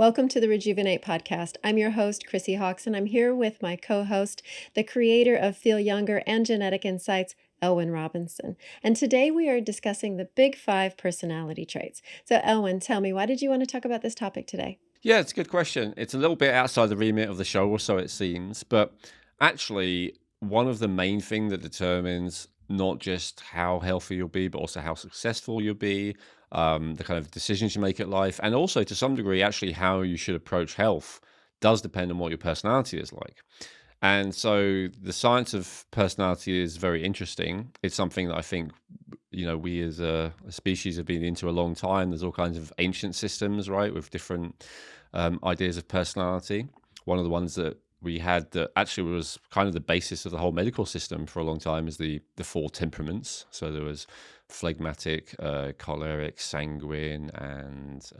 Welcome to the Rejuvenate podcast. I'm your host, Chrissy Hawks, and I'm here with my co-host, the creator of Feel Younger and Genetic Insights, Elwyn Robinson. And today we are discussing the Big Five personality traits. So Elwyn, tell me, why did you want to talk about this topic today? Yeah, it's a good question. It's a little bit outside the remit of the show, or so it seems. But actually, one of the main things that determines not just how healthy you'll be, but also how successful you'll be, the kind of decisions you make at life, and also to some degree, actually, how you should approach health does depend on what your personality is like. And so the science of personality is very interesting. It's something that I think, we as a species have been into a long time. There's all kinds of ancient systems, right, with different ideas of personality. One of the ones that we had that actually was kind of the basis of the whole medical system for a long time is the four temperaments. So there was phlegmatic, choleric, sanguine, and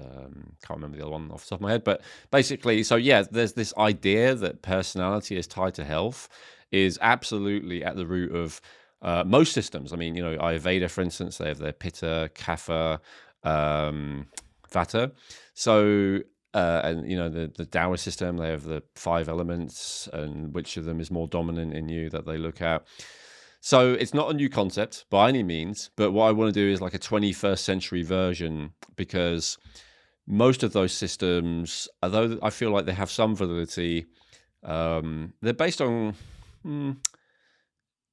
can't remember the other one off the top of my head. But basically, so yeah, there's this idea that personality is tied to health is absolutely at the root of most systems. I mean, Ayurveda, for instance, they have their Pitta, Kapha, Vata. So and the Taoist system, they have the five elements and which of them is more dominant in you that they look at. So it's not a new concept by any means, but what I want to do is like a 21st century version, because most of those systems, although I feel like they have some validity, they're based on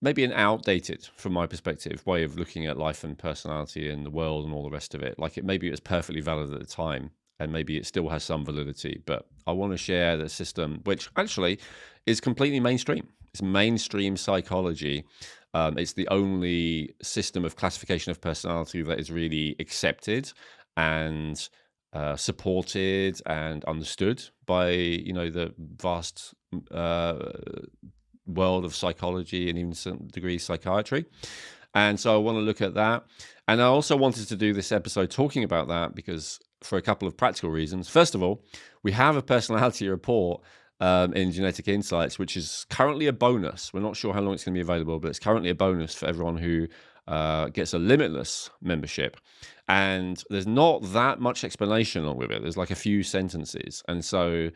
maybe an outdated, from my perspective, way of looking at life and personality and the world and all the rest of it. Like maybe it was perfectly valid at the time, and maybe it still has some validity, but I want to share the system, which actually is completely mainstream. It's mainstream psychology. It's the only system of classification of personality that is really accepted and supported and understood by the vast world of psychology and even to some degree psychiatry. And so I want to look at that. And I also wanted to do this episode talking about that because for a couple of practical reasons. First of all, we have a personality report in Genetic Insights, which is currently a bonus. We're not sure how long it's going to be available, but it's currently a bonus for everyone who gets a Limitless membership. And there's not that much explanation along with it. There's like a few sentences. And so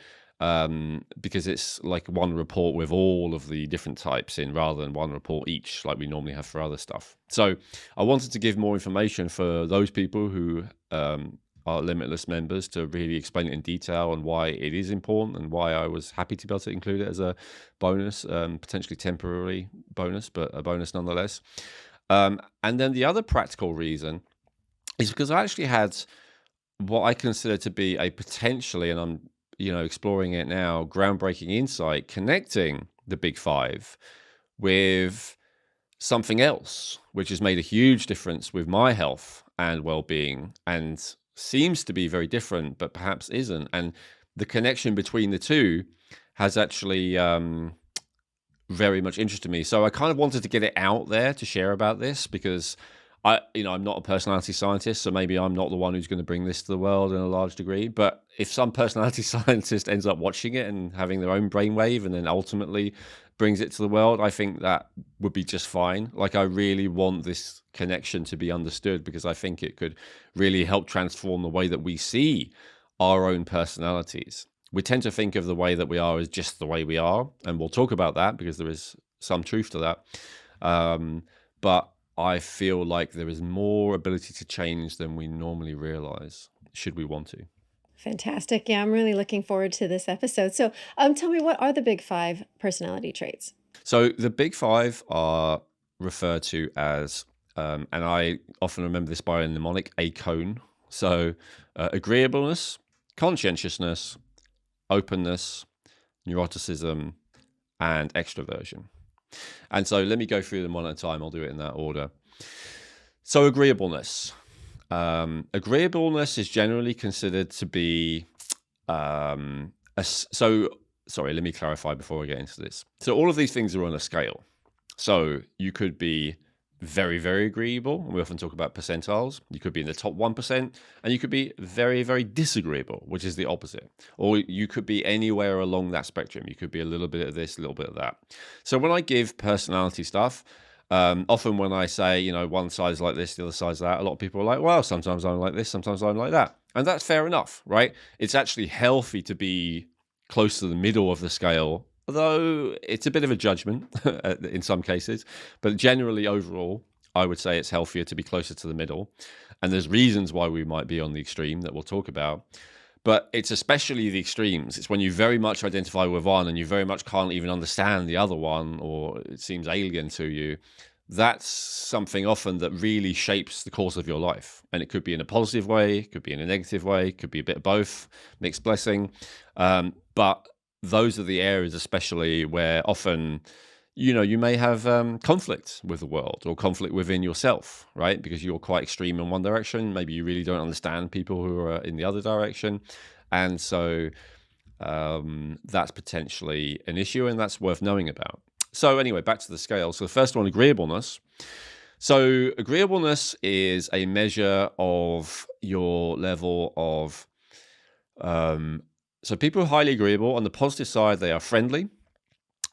because it's like one report with all of the different types in rather than one report each like we normally have for other stuff. So I wanted to give more information for those people who are Limitless members to really explain it in detail and why it is important and why I was happy to be able to include it as a bonus, potentially temporary bonus, but a bonus nonetheless. And then the other practical reason is because I actually had what I consider to be a potentially, and I'm exploring it now, groundbreaking insight connecting the Big Five with something else, which has made a huge difference with my health and well-being and seems to be very different, but perhaps isn't. And the connection between the two has actually very much interested me. So I kind of wanted to get it out there to share about this because I'm not a personality scientist, so maybe I'm not the one who's going to bring this to the world in a large degree. But if some personality scientist ends up watching it and having their own brainwave and then ultimately brings it to the world, I think that would be just fine. Like I really want this connection to be understood because I think it could really help transform the way that we see our own personalities. We tend to think of the way that we are as just the way we are, and we'll talk about that because there is some truth to that. But I feel like there is more ability to change than we normally realize, should we want to. Fantastic. Yeah, I'm really looking forward to this episode. So tell me, what are the Big Five personality traits? So the Big Five are referred to as, and I often remember this by a mnemonic, ACONE. So agreeableness, conscientiousness, openness, neuroticism, and extroversion. And so let me go through them one at a time. I'll do it in that order. So agreeableness. Agreeableness is generally considered to be sorry, let me clarify before I get into this. So all of these things are on a scale. So you could be very, very agreeable. We often talk about percentiles. You could be in the top 1%, and you could be very, very disagreeable, which is the opposite. Or you could be anywhere along that spectrum. You could be a little bit of this, a little bit of that. So when I give personality stuff, often when I say, one side's like this, the other side's that, a lot of people are like, well, sometimes I'm like this, sometimes I'm like that. And that's fair enough, right? It's actually healthy to be close to the middle of the scale, although it's a bit of a judgment in some cases. But generally, overall, I would say it's healthier to be closer to the middle. And there's reasons why we might be on the extreme that we'll talk about. But it's especially the extremes. It's when you very much identify with one and you very much can't even understand the other one, or it seems alien to you. That's something often that really shapes the course of your life. And it could be in a positive way, it could be in a negative way, it could be a bit of both, mixed blessing. But those are the areas, especially where often, you may have conflict with the world or conflict within yourself, right? Because you're quite extreme in one direction. Maybe you really don't understand people who are in the other direction. And so that's potentially an issue, and that's worth knowing about. So anyway, back to the scale. So the first one, agreeableness. So agreeableness is a measure of your level of, so people are highly agreeable. On the positive side, they are friendly,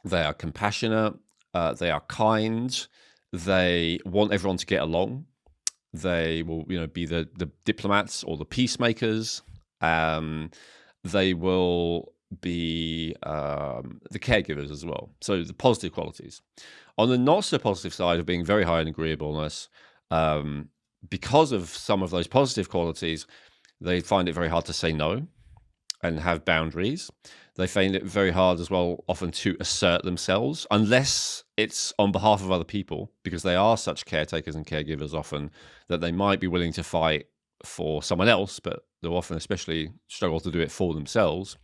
they are compassionate, they are kind, they want everyone to get along. They will, be the diplomats or the peacemakers. They will be the caregivers as well. So the positive qualities. On the not so positive side of being very high in agreeableness, because of some of those positive qualities, they find it very hard to say no and have boundaries. They find it very hard as well, often, to assert themselves, unless it's on behalf of other people, because they are such caretakers and caregivers often that they might be willing to fight for someone else, but they'll often especially struggle to do it for themselves.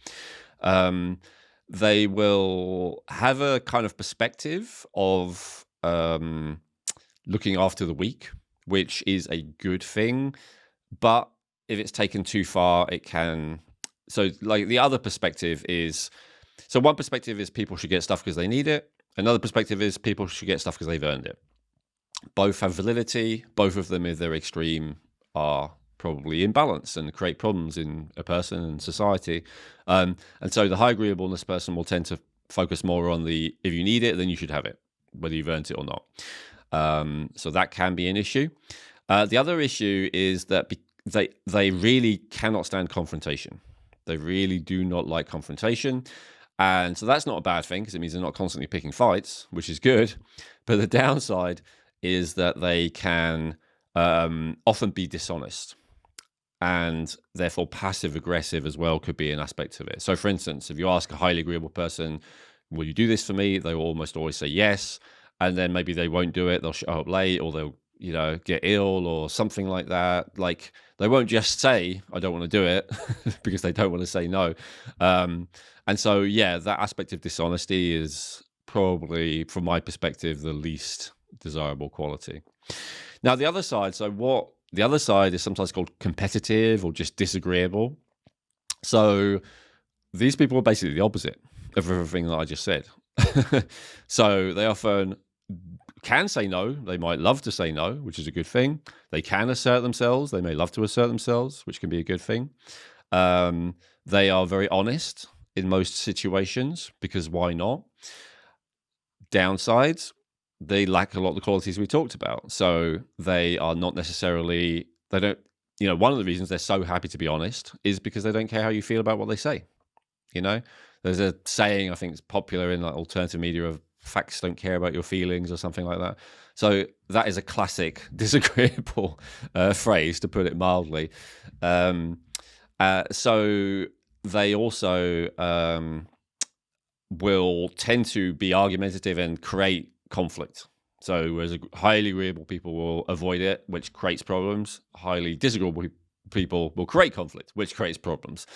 They will have a kind of perspective of looking after the weak, which is a good thing. But if it's taken too far, it can... So like the other perspective is... So one perspective is people should get stuff because they need it. Another perspective is people should get stuff because they've earned it. Both have validity. Both of them, if they're extreme, are probably imbalance and create problems in a person and society. And so the high agreeableness person will tend to focus more on the, if you need it, then you should have it, whether you've earned it or not. So that can be an issue. The other issue is that they really cannot stand confrontation. They really do not like confrontation. And so that's not a bad thing, because it means they're not constantly picking fights, which is good. But the downside is that they can often be dishonest, and therefore passive aggressive as well could be an aspect of it. So for instance, if you ask a highly agreeable person, will you do this for me? They will almost always say yes. And then maybe they won't do it. They'll show up late, or they'll, get ill or something like that. Like, they won't just say, I don't want to do it, because they don't want to say no. And so, yeah, that aspect of dishonesty is probably, from my perspective, the least desirable quality. Now, the other side, the other side is sometimes called competitive or just disagreeable. So these people are basically the opposite of everything that I just said. So they often can say no. They might love to say no, which is a good thing. They can assert themselves. They may love to assert themselves, which can be a good thing. They are very honest in most situations, because why not? Downsides, they lack a lot of the qualities we talked about. So they are not necessarily, they don't, one of the reasons they're so happy to be honest is because they don't care how you feel about what they say. There's a saying, I think it's popular in like alternative media, of facts don't care about your feelings, or something like that. So that is a classic disagreeable phrase, to put it mildly. So they also will tend to be argumentative and create conflict. So whereas highly agreeable people will avoid it, which creates problems, highly disagreeable people will create conflict, which creates problems.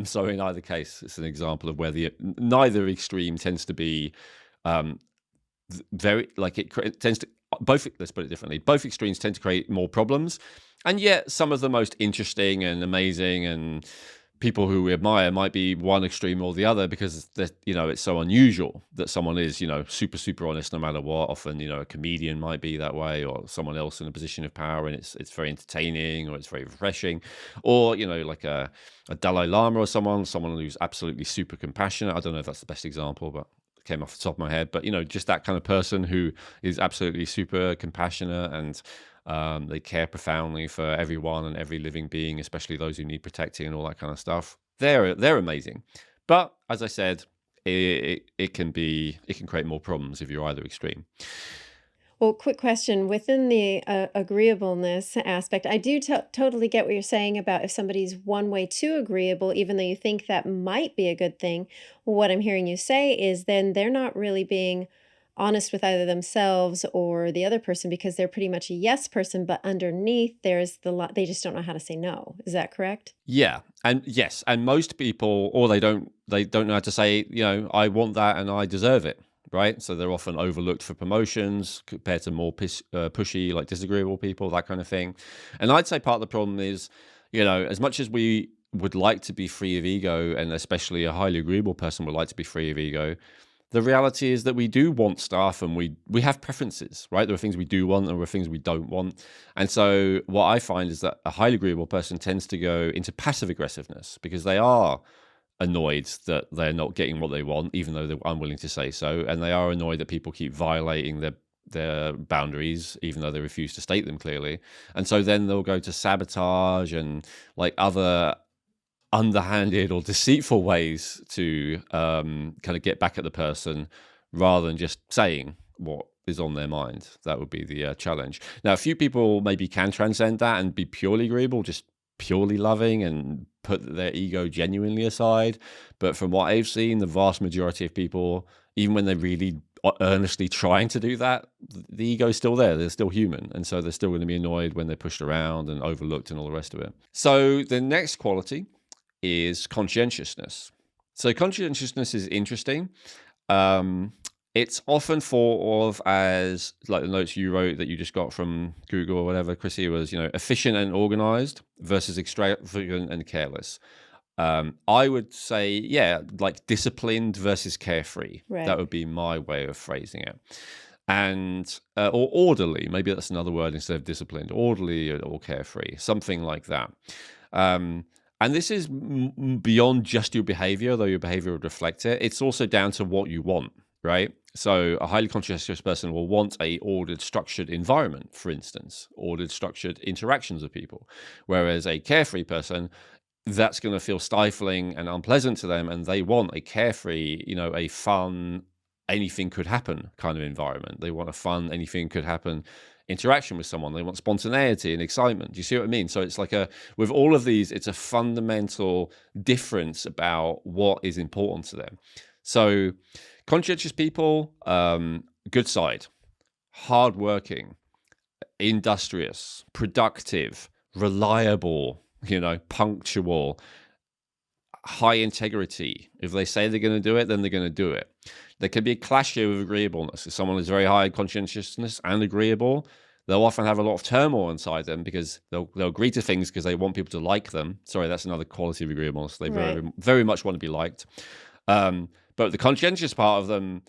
So in either case, it's an example of where neither extreme tends to be very, like, it tends to, both, let's put it differently, both extremes tend to create more problems. And yet some of the most interesting and amazing and people who we admire might be one extreme or the other, because it's so unusual that someone is super, super honest no matter what. Often a comedian might be that way, or someone else in a position of power, and it's very entertaining, or it's very refreshing, or like a Dalai Lama, or someone who's absolutely super compassionate. I don't know if that's the best example, but it came off the top of my head. But just that kind of person who is absolutely super compassionate and They care profoundly for everyone and every living being, especially those who need protecting and all that kind of stuff. They're amazing. But as I said, it can create more problems if you're either extreme. Well, quick question. Within the agreeableness aspect, I do totally get what you're saying about if somebody's one way too agreeable, even though you think that might be a good thing. What I'm hearing you say is then they're not really being honest with either themselves or the other person because they're pretty much a yes person, but underneath there's they just don't know how to say no. Is that correct? Yeah, and yes, and most people, or they don't know how to say, I want that and I deserve it, right? So they're often overlooked for promotions compared to more pushy, like disagreeable people, that kind of thing. And I'd say part of the problem is, as much as we would like to be free of ego, and especially a highly agreeable person would like to be free of ego, the reality is that we do want stuff and we have preferences, right? There are things we do want and there are things we don't want. And so what I find is that a highly agreeable person tends to go into passive aggressiveness because they are annoyed that they're not getting what they want, even though they're unwilling to say so. And they are annoyed that people keep violating their boundaries, even though they refuse to state them clearly. And so then they'll go to sabotage and like other underhanded or deceitful ways to kind of get back at the person rather than just saying what is on their mind. That would be the challenge. Now, a few people maybe can transcend that and be purely agreeable, just purely loving and put their ego genuinely aside. But from what I've seen, the vast majority of people, even when they're really earnestly trying to do that, the ego is still there. They're still human. And so they're still going to be annoyed when they're pushed around and overlooked and all the rest of it. So the next quality is conscientiousness. So conscientiousness is interesting. It's often thought of as, like the notes you wrote that you just got from Google or whatever, Chrissy, was, efficient and organized versus extravagant and careless. I would say, yeah, like disciplined versus carefree. Right. That would be my way of phrasing it. And or orderly, maybe that's another word instead of disciplined, orderly or carefree, something like that. And this is beyond just your behavior, though your behavior would reflect it. It's also down to what you want, right? So a highly conscientious person will want a ordered, structured environment, for instance, ordered, structured interactions with people. Whereas a carefree person, that's going to feel stifling and unpleasant to them. And they want a carefree, a fun, anything could happen kind of environment. They want a fun, anything could happen interaction with someone. They want spontaneity and excitement. Do you see what I mean? So it's like with all of these, it's a fundamental difference about what is important to them. So conscientious people, good side, hardworking, industrious, productive, reliable, punctual, high integrity. If they say they're going to do it, then they're going to do it. There can be a clash here with agreeableness. If someone is very high in conscientiousness and agreeable, they'll often have a lot of turmoil inside them because they'll agree to things because they want people to like them. Sorry, that's another quality of agreeableness. They very, very much want to be liked. But the conscientious part of them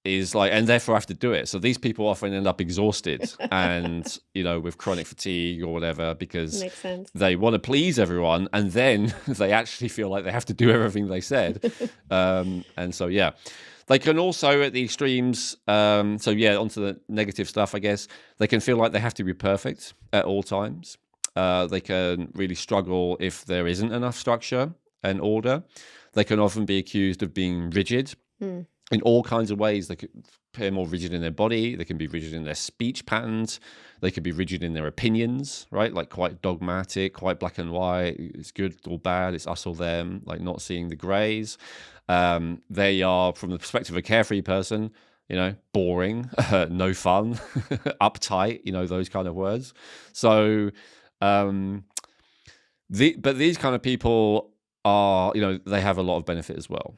is like, and therefore have to do it. So these people often end up exhausted and, with chronic fatigue or whatever, because they want to please everyone. And then they actually feel like they have to do everything they said. And so, yeah. They can also, at the extremes, onto the negative stuff, I guess, they can feel like they have to be perfect at all times. They can really struggle if there isn't enough structure and order. They can often be accused of being rigid in all kinds of ways. They could appear more rigid in their body. They can be rigid in their speech patterns. They could be rigid in their opinions, right? Like quite dogmatic, quite black and white. It's good or bad. It's us or them, like not seeing the grays. They are, from the perspective of a carefree person, boring, no fun, uptight, those kind of words. So, but these kind of people are, they have a lot of benefit as well.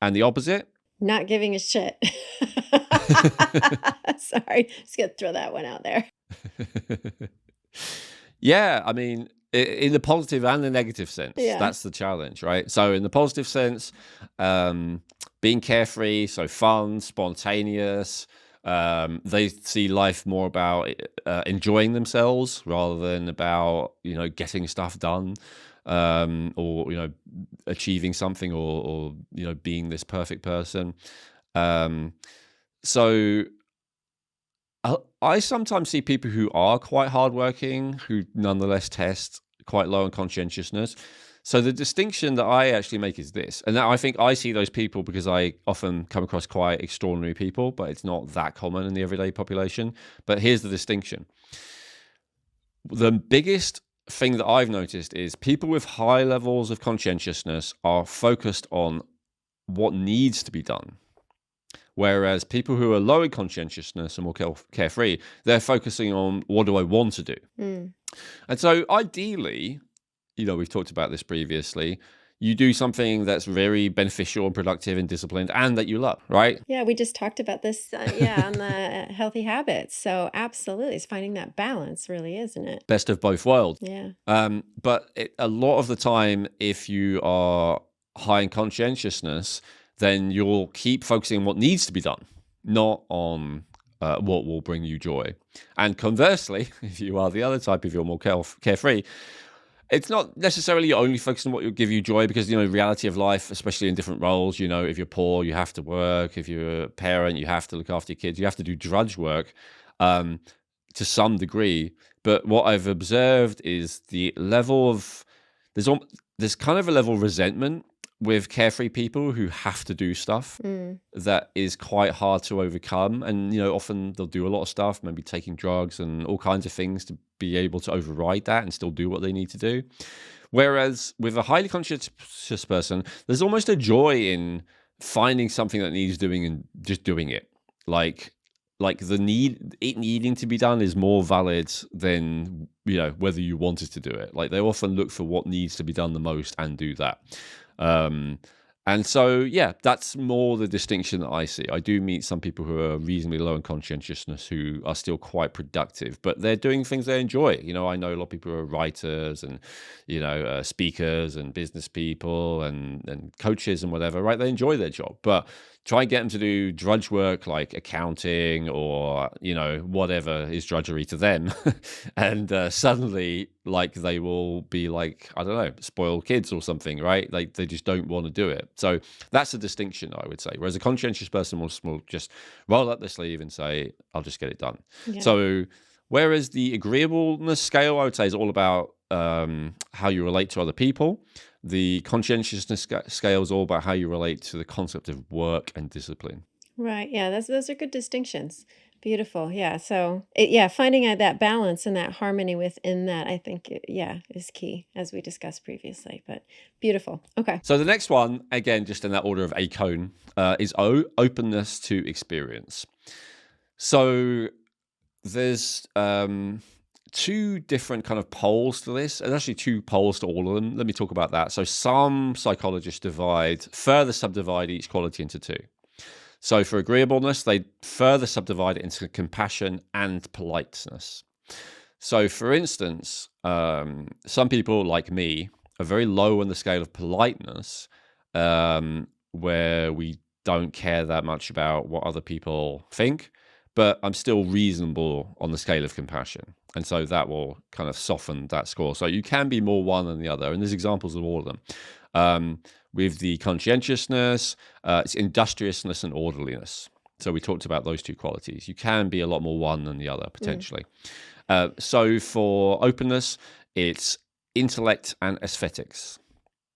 And the opposite? Not giving a shit. Sorry, just gonna throw that one out there. Yeah, I mean, in the positive and the negative sense, that's the challenge, right? So in the positive sense, being carefree, so fun, spontaneous, they see life more about enjoying themselves rather than about, getting stuff done, or, achieving something or, being this perfect person. So I sometimes see people who are quite hardworking who nonetheless test quite low on conscientiousness. So the distinction that I actually make is this, and I think I see those people because I often come across quite extraordinary people, but it's not that common in the everyday population. But here's the distinction. The biggest thing that I've noticed is people with high levels of conscientiousness are focused on what needs to be done. Whereas people who are low in conscientiousness and more carefree, they're focusing on what do I want to do? Mm. And so ideally, we've talked about this previously, you do something that's very beneficial and productive and disciplined and that you love, right? Yeah, we just talked about this, on the healthy habits. So absolutely, it's finding that balance, really, isn't it? Best of both worlds. Yeah. But a lot of the time, if you are high in conscientiousness, then you'll keep focusing on what needs to be done, not on what will bring you joy. And conversely, if you are the other type, if you're more carefree, it's not necessarily you're only focused on what will give you joy because, reality of life, especially in different roles, if you're poor, you have to work. If you're a parent, you have to look after your kids. You have to do drudge work to some degree. But what I've observed is the level of, there's kind of a level of resentment with carefree people who have to do stuff that is quite hard to overcome. And, often they'll do a lot of stuff, maybe taking drugs and all kinds of things to be able to override that and still do what they need to do. Whereas with a highly conscientious person, there's almost a joy in finding something that needs doing and just doing it. Like it needing to be done is more valid than, whether you wanted to do it. Like they often look for what needs to be done the most and do that. And so, yeah, that's more the distinction that I see. I do meet some people who are reasonably low in conscientiousness who are still quite productive, but they're doing things they enjoy. I know a lot of people who are writers and, speakers and business people and coaches and whatever, right? They enjoy their job, but try and get them to do drudge work like accounting or, whatever is drudgery to them. And suddenly, like, they will be like, I don't know, spoiled kids or something, right? Like, they just don't want to do it. So that's a distinction, I would say. Whereas a conscientious person will just roll up their sleeve and say, I'll just get it done. Yeah. So whereas the agreeableness scale, I would say, is all about how you relate to other people. The conscientiousness scale is all about how you relate to the concept of work and discipline. Right. Yeah, those are good distinctions. Beautiful. Yeah. So, finding out that balance and that harmony within that, I think, is key, as we discussed previously. But beautiful. Okay. So the next one, again, just in that order of a cone, is openness to experience. So there's two different kind of poles to this, and actually two poles to all of them. Let me talk about that. So some psychologists further subdivide each quality into two. So for agreeableness, they further subdivide it into compassion and politeness. So for instance, some people like me are very low on the scale of politeness, where we don't care that much about what other people think, but I'm still reasonable on the scale of compassion. And so that will kind of soften that score. So you can be more one than the other. And there's examples of all of them. With the conscientiousness, it's industriousness and orderliness. So we talked about those two qualities. You can be a lot more one than the other, potentially. So for openness, it's intellect and aesthetics,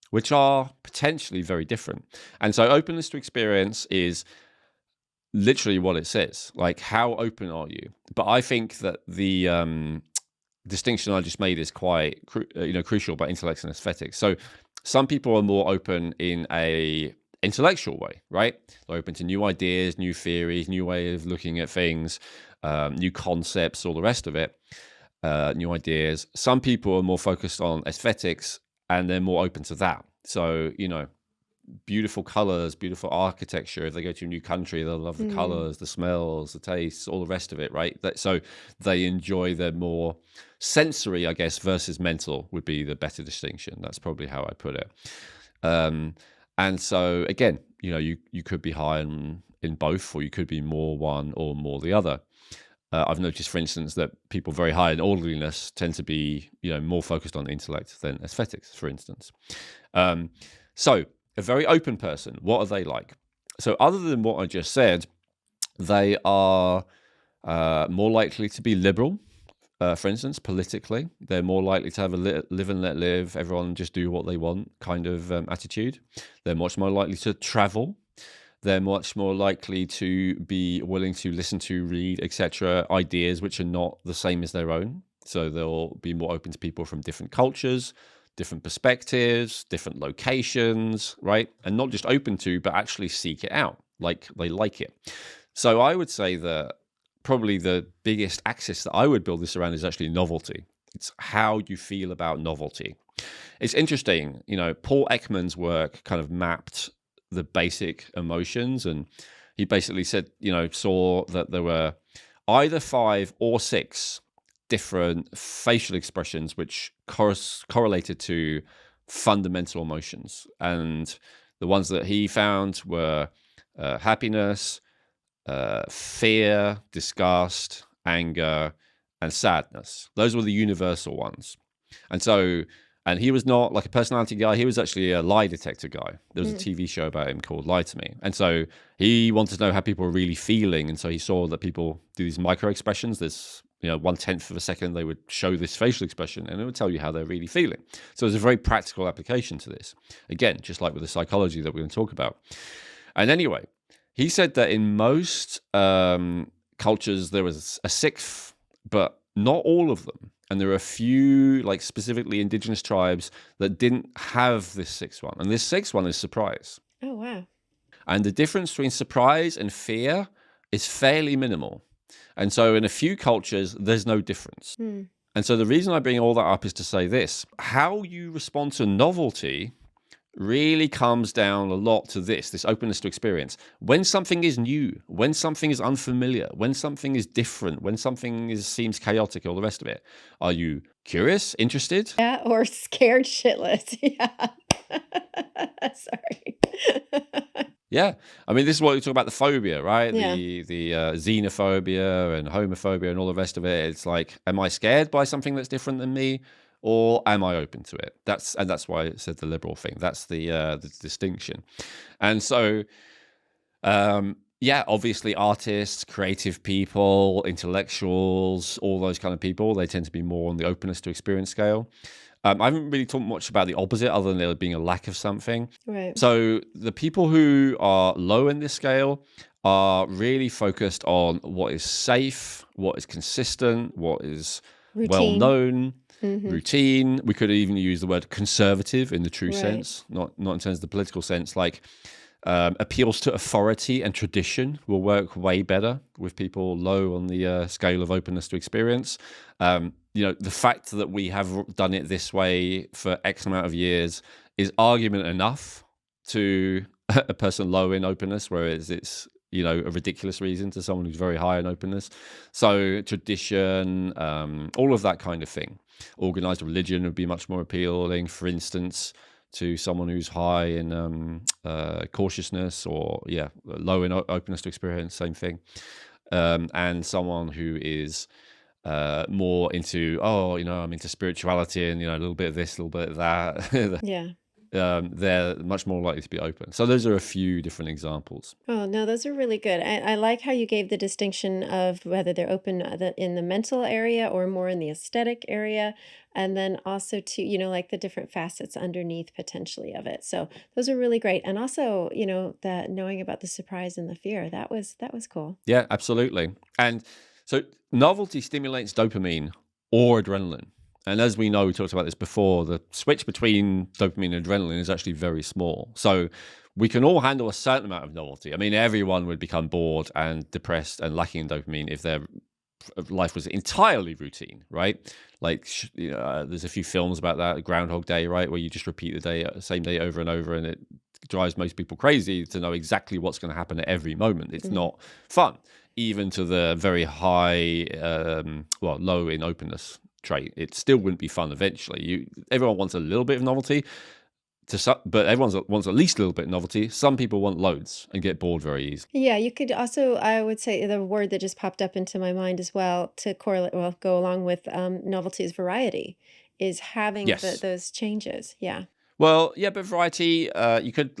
which are potentially very different. And so openness to experience is literally what it says, like how open are you? But I think that the distinction I just made is quite crucial about intellect and aesthetics. So some people are more open in a intellectual way, right? They're open to new ideas, new theories, new way of looking at things, new concepts, all the rest of it, new ideas. Some people are more focused on aesthetics and they're more open to that. So, beautiful colors, beautiful architecture. If they go to a new country, they'll love the colors, the smells, the tastes, all the rest of it, right? So they enjoy the more sensory, I guess, versus mental would be the better distinction. That's probably how I put it. And so again, you could be high in both, or you could be more one or more the other. I've noticed, for instance, that people very high in orderliness tend to be, more focused on intellect than aesthetics, for instance. So a very open person, what are they like? So other than what I just said, they are more likely to be liberal. For instance, politically, they're more likely to have a live and let live, everyone just do what they want kind of attitude. They're much more likely to travel. They're much more likely to be willing to listen to, read, etc., ideas which are not the same as their own. So they'll be more open to people from different cultures, different perspectives, different locations, right? And not just open to, but actually seek it out, like they like it. So I would say that probably the biggest axis that I would build this around is actually novelty. It's how you feel about novelty. It's interesting, Paul Ekman's work kind of mapped the basic emotions, and he basically said, saw that there were either 5 or 6 different facial expressions which correlated to fundamental emotions. And the ones that he found were happiness, fear, disgust, anger, and sadness. Those were the universal ones. And he was not like a personality guy. He was actually a lie detector guy. There was a TV show about him called Lie to Me. And so he wanted to know how people were really feeling. And so he saw that people do these micro expressions. There's, 1/10 of a second, they would show this facial expression and it would tell you how they're really feeling. So there's a very practical application to this. Again, just like with the psychology that we're going to talk about. And anyway, he said that in most cultures, there was a 6th, but not all of them. And there are a few, like specifically indigenous tribes, that didn't have this 6th one. And this 6th one is surprise. Oh, wow. And the difference between surprise and fear is fairly minimal. And so in a few cultures, there's no difference. And so the reason I bring all that up is to say this: how you respond to novelty really comes down a lot to this openness to experience. When something is new, when something is unfamiliar, when something is different, when something seems chaotic, all the rest of it, are you curious, interested? Yeah, or scared shitless. Yeah. Sorry. Yeah. I mean, this is what we talk about, the phobia, right? Yeah. The xenophobia and homophobia and all the rest of it. It's like, am I scared by something that's different than me? Or am I open to it? That's why I said the liberal thing. That's the distinction. And so, obviously artists, creative people, intellectuals, all those kind of people, they tend to be more on the openness to experience scale. I haven't really talked much about the opposite other than there being a lack of something. Right. So the people who are low in this scale are really focused on what is safe, what is consistent, what is well known. Routine. We could even use the word conservative in the true sense, not in terms of the political sense. Like appeals to authority and tradition will work way better with people low on the scale of openness to experience. The fact that we have done it this way for X amount of years is argument enough to a person low in openness, whereas it's a ridiculous reason to someone who's very high in openness. So tradition, all of that kind of thing. Organized religion would be much more appealing, for instance, to someone who's high in cautiousness or low in openness to experience, same thing. And someone who is more into, I'm into spirituality and a little bit of this, a little bit of that. Yeah. They're much more likely to be open. So those are a few different examples. Oh, no, those are really good. I like how you gave the distinction of whether they're open in the mental area or more in the aesthetic area. And then also to, like the different facets underneath potentially of it. So those are really great. And also, that knowing about the surprise and the fear, that was cool. Yeah, absolutely. And so novelty stimulates dopamine or adrenaline. And as we know, we talked about this before, the switch between dopamine and adrenaline is actually very small. So we can all handle a certain amount of novelty. I mean, everyone would become bored and depressed and lacking in dopamine if their life was entirely routine, right? Like, there's a few films about that, Groundhog Day, right? Where you just repeat the same day over and over, and it drives most people crazy to know exactly what's going to happen at every moment. It's not fun, even to the very high, low in openness trait. It still wouldn't be fun eventually. Everyone wants a little bit of novelty, but everyone wants at least a little bit of novelty. Some people want loads and get bored very easily. Yeah, you could also, I would say the word that just popped up into my mind as well to go along with novelty is variety, is having those changes. Yeah. Well, but variety, you could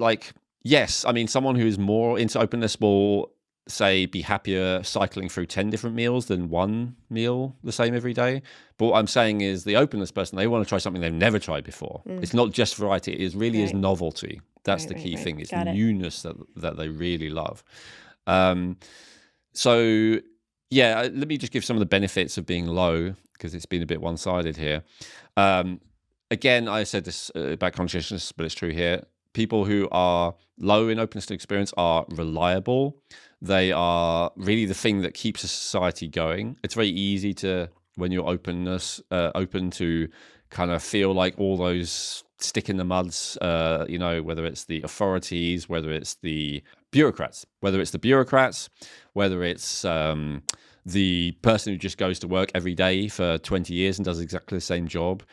yes. I mean, someone who is more into openness will say, be happier cycling through 10 different meals than one meal the same every day. But what I'm saying is the openness person, they want to try something they've never tried before. It's not just variety. It really is novelty. That's the key thing. It's newness that they really love. So yeah, let me just give some of the benefits of being low, because it's been a bit one-sided here. Again, I said this about consciousness, but it's true here. People who are low in openness to experience are reliable. They are really the thing that keeps a society going. It's very easy to, when you're open to kind of feel like all those stick in the muds, whether it's the authorities, whether it's the bureaucrats, whether it's the person who just goes to work every day for 20 years and does exactly the same job.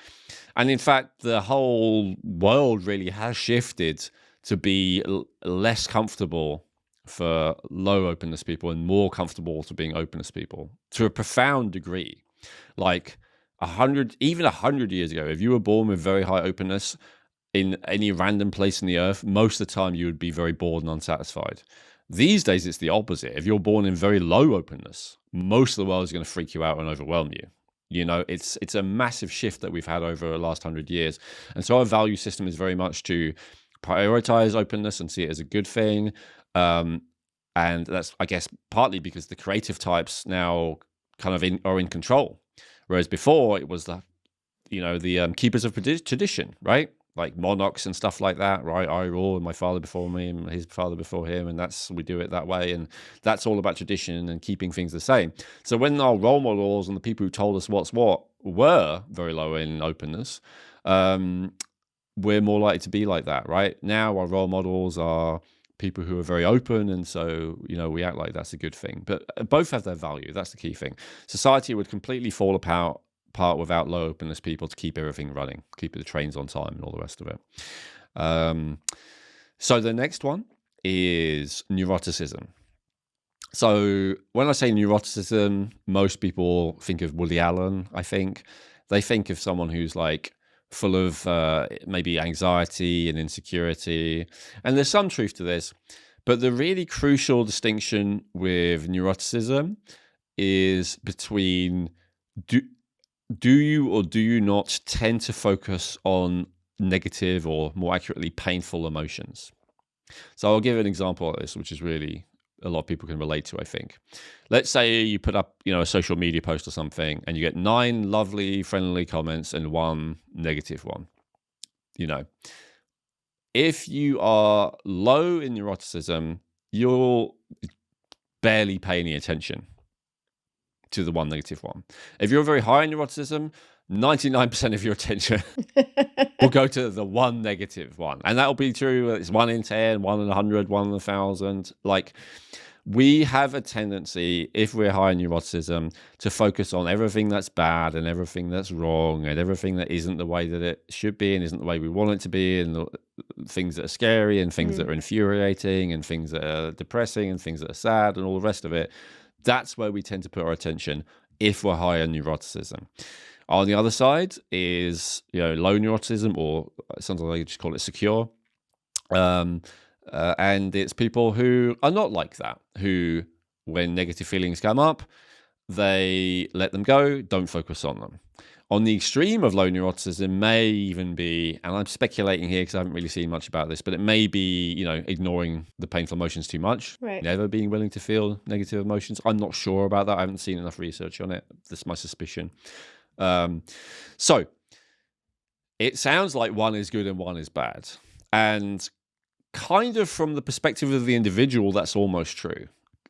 And in fact, the whole world really has shifted to be less comfortable for low openness people and more comfortable to being openness people to a profound degree. Like 100 years ago, if you were born with very high openness in any random place in the earth, most of the time you would be very bored and unsatisfied. These days, it's the opposite. If you're born in very low openness, most of the world is going to freak you out and overwhelm you. You know, it's a massive shift that we've had over the last 100 years. And so our value system is very much to prioritize openness and see it as a good thing. And that's, I guess, partly because the creative types now kind of are in control. Whereas before it was the keepers of tradition, right? Like monarchs and stuff like that, right? I rule, and my father before me, and his father before him, and we do it that way, and that's all about tradition and keeping things the same. So when our role models and the people who told us what's what were very low in openness, we're more likely to be like that, right? Now our role models are people who are very open, and so we act like that's a good thing. But both have their value. That's the key thing. Society would completely fall apart without low openness people to keep everything running, keep the trains on time and all the rest of it. So the next one is neuroticism. So when I say neuroticism, most people think of Woody Allen, I think. They think of someone who's like full of maybe anxiety and insecurity. And there's some truth to this. But the really crucial distinction with neuroticism is between do you or do you not tend to focus on negative, or more accurately, painful emotions? So I'll give an example of this, which is really a lot of people can relate to, I think. Let's say you put up, a social media post or something, and you get 9 lovely, friendly comments and 1 negative one. If you are low in neuroticism, you'll barely pay any attention to the 1 negative one. If you're very high in neuroticism, 99% of your attention will go to the 1 negative one. And that'll be true. It's 1 in 10, 1 in 100, 1 in 1,000. Like, we have a tendency, if we're high in neuroticism, to focus on everything that's bad and everything that's wrong and everything that isn't the way that it should be and isn't the way we want it to be, and the things that are scary and things that are infuriating and things that are depressing and things that are sad and all the rest of it. That's where we tend to put our attention if we're high in neuroticism. On the other side is, low neuroticism, or sometimes I just call it secure. And it's people who are not like that, who, when negative feelings come up, they let them go, don't focus on them. On the extreme of low neuroticism may even be, and I'm speculating here because I haven't really seen much about this, but it may be, ignoring the painful emotions too much, right. Never being willing to feel negative emotions. I'm not sure about that. I haven't seen enough research on it. That's my suspicion. So it sounds like 1 is good and 1 is bad. And kind of from the perspective of the individual, that's almost true.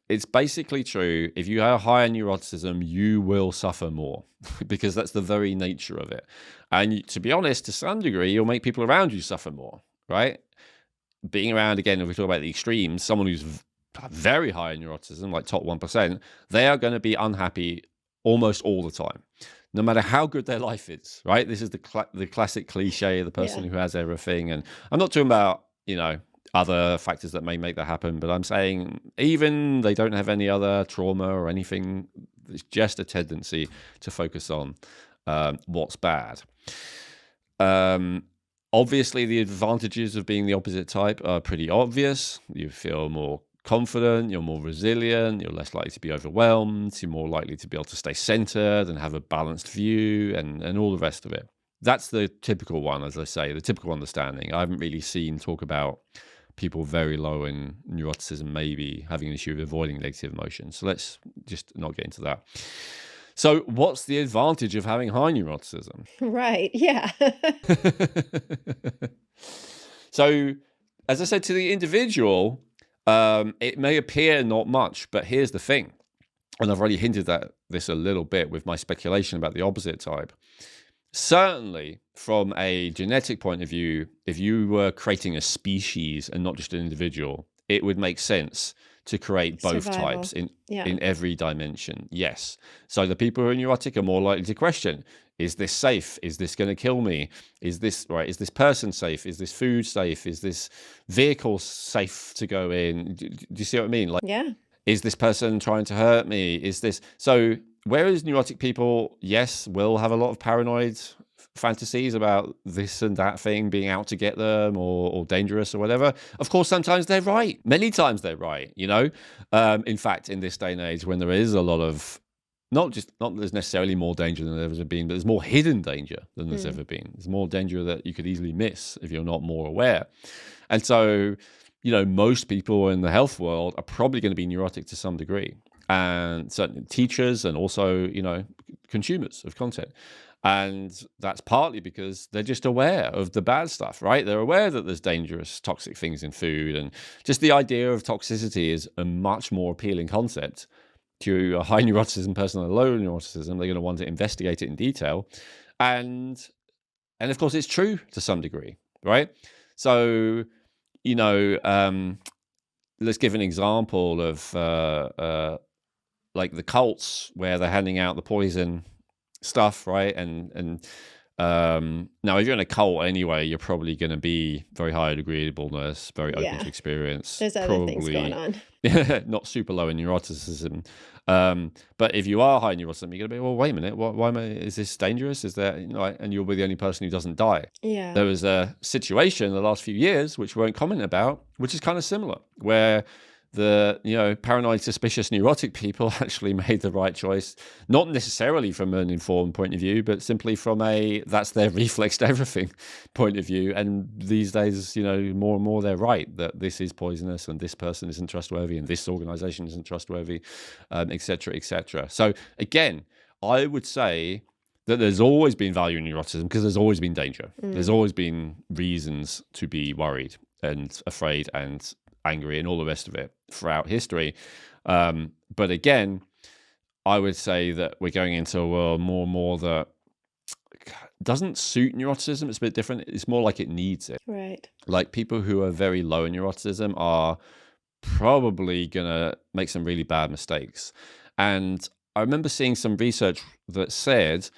It's basically true. If you have higher neuroticism, you will suffer more because that's the very nature of it. And to be honest, to some degree, you'll make people around you suffer more, right? Being around, again, if we talk about the extremes, someone who's very high in neuroticism, like top 1%, they are going to be unhappy almost all the time, no matter how good their life is, right? This is the classic cliche of the person who has everything. And I'm not talking about, other factors that may make that happen, but I'm saying even they don't have any other trauma or anything, it's just a tendency to focus on what's bad. Obviously, the advantages of being the opposite type are pretty obvious. You feel more confident, you're more resilient, you're less likely to be overwhelmed, you're more likely to be able to stay centered and have a balanced view and all the rest of it. That's the typical one, as I say, the typical understanding. I haven't really seen talk about people very low in neuroticism maybe having an issue with avoiding negative emotions. So let's just not get into that. So what's the advantage of having high neuroticism? Right. Yeah. So, as I said, to the individual, it may appear not much, but here's the thing. And I've already hinted at this a little bit with my speculation about the opposite type. Certainly, from a genetic point of view, if you were creating a species and not just an individual, it would make sense to create both Survival. types Yeah. in every dimension. Yes. So the people who are neurotic are more likely to question, is this safe? Is this going to kill me? Is this right? Is this person safe? Is this food safe? Is this vehicle safe to go in? Do you see what I mean? Like, Yeah. is this person trying to hurt me? Is this so? Whereas neurotic people, yes, will have a lot of paranoid fantasies about this and that thing being out to get them or dangerous or whatever. Of course, sometimes they're right. Many times they're right, you know? In fact, in this day and age when there is a lot of, not that there's necessarily more danger than there's ever been, but there's more hidden danger than there's ever been. There's more danger that you could easily miss if you're not more aware. And so, you know, most people in the health world are probably going to be neurotic to some degree. And certainly teachers and also, you know, consumers of content. And that's partly because they're just aware of the bad stuff, right? They're aware that there's dangerous, toxic things in food. And just the idea of toxicity is a much more appealing concept to a high neuroticism person and a low neuroticism. They're going to want to investigate it in detail. And of course, it's true to some degree, right? So, you know, let's give an example of like the cults where they're handing out the poison stuff, right? And now if you're in a cult anyway, you're probably going to be very high agreeableness, very open Yeah. to experience. There's other things going on. Not super low in neuroticism. But if you are high in neuroticism, you're going to be, well, wait a minute, why am I, is this dangerous? Is there, you know, and you'll be the only person who doesn't die. Yeah. There was a situation in the last few years, which we won't comment about, which is kind of similar, where the, you know, paranoid, suspicious, neurotic people actually made the right choice, not necessarily from an informed point of view, but simply from a, that's their reflex to everything point of view. And these days, you know, more and more they're right, that this is poisonous and this person isn't trustworthy and this organization isn't trustworthy, et cetera, et cetera. So again, I would say that there's always been value in neuroticism because there's always been danger. There's always been reasons to be worried and afraid and angry and all the rest of it throughout history. But again, I would say that we're going into a world more and more that doesn't suit neuroticism. It's a bit different. It's more like it needs it. Right. Like people who are very low in neuroticism are probably going to make some really bad mistakes. And I remember seeing some research that said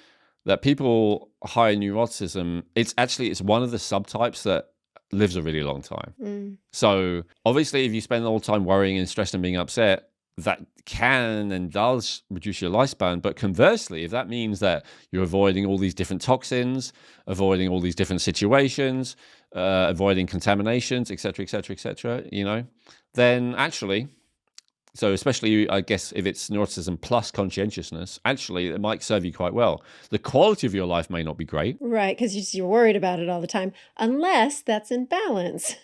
that people high in neuroticism, it's one of the subtypes that lives a really long time. So obviously if you spend all the time worrying and stressed and being upset, that can and does reduce your lifespan. But conversely, if that means that you're avoiding all these different toxins, avoiding all these different situations, avoiding contaminations, et cetera, you know, then actually, so especially, I guess, if it's neuroticism plus conscientiousness, actually, it might serve you quite well. The quality of your life may not be great. Right, because you're worried about it all the time, unless that's in balance.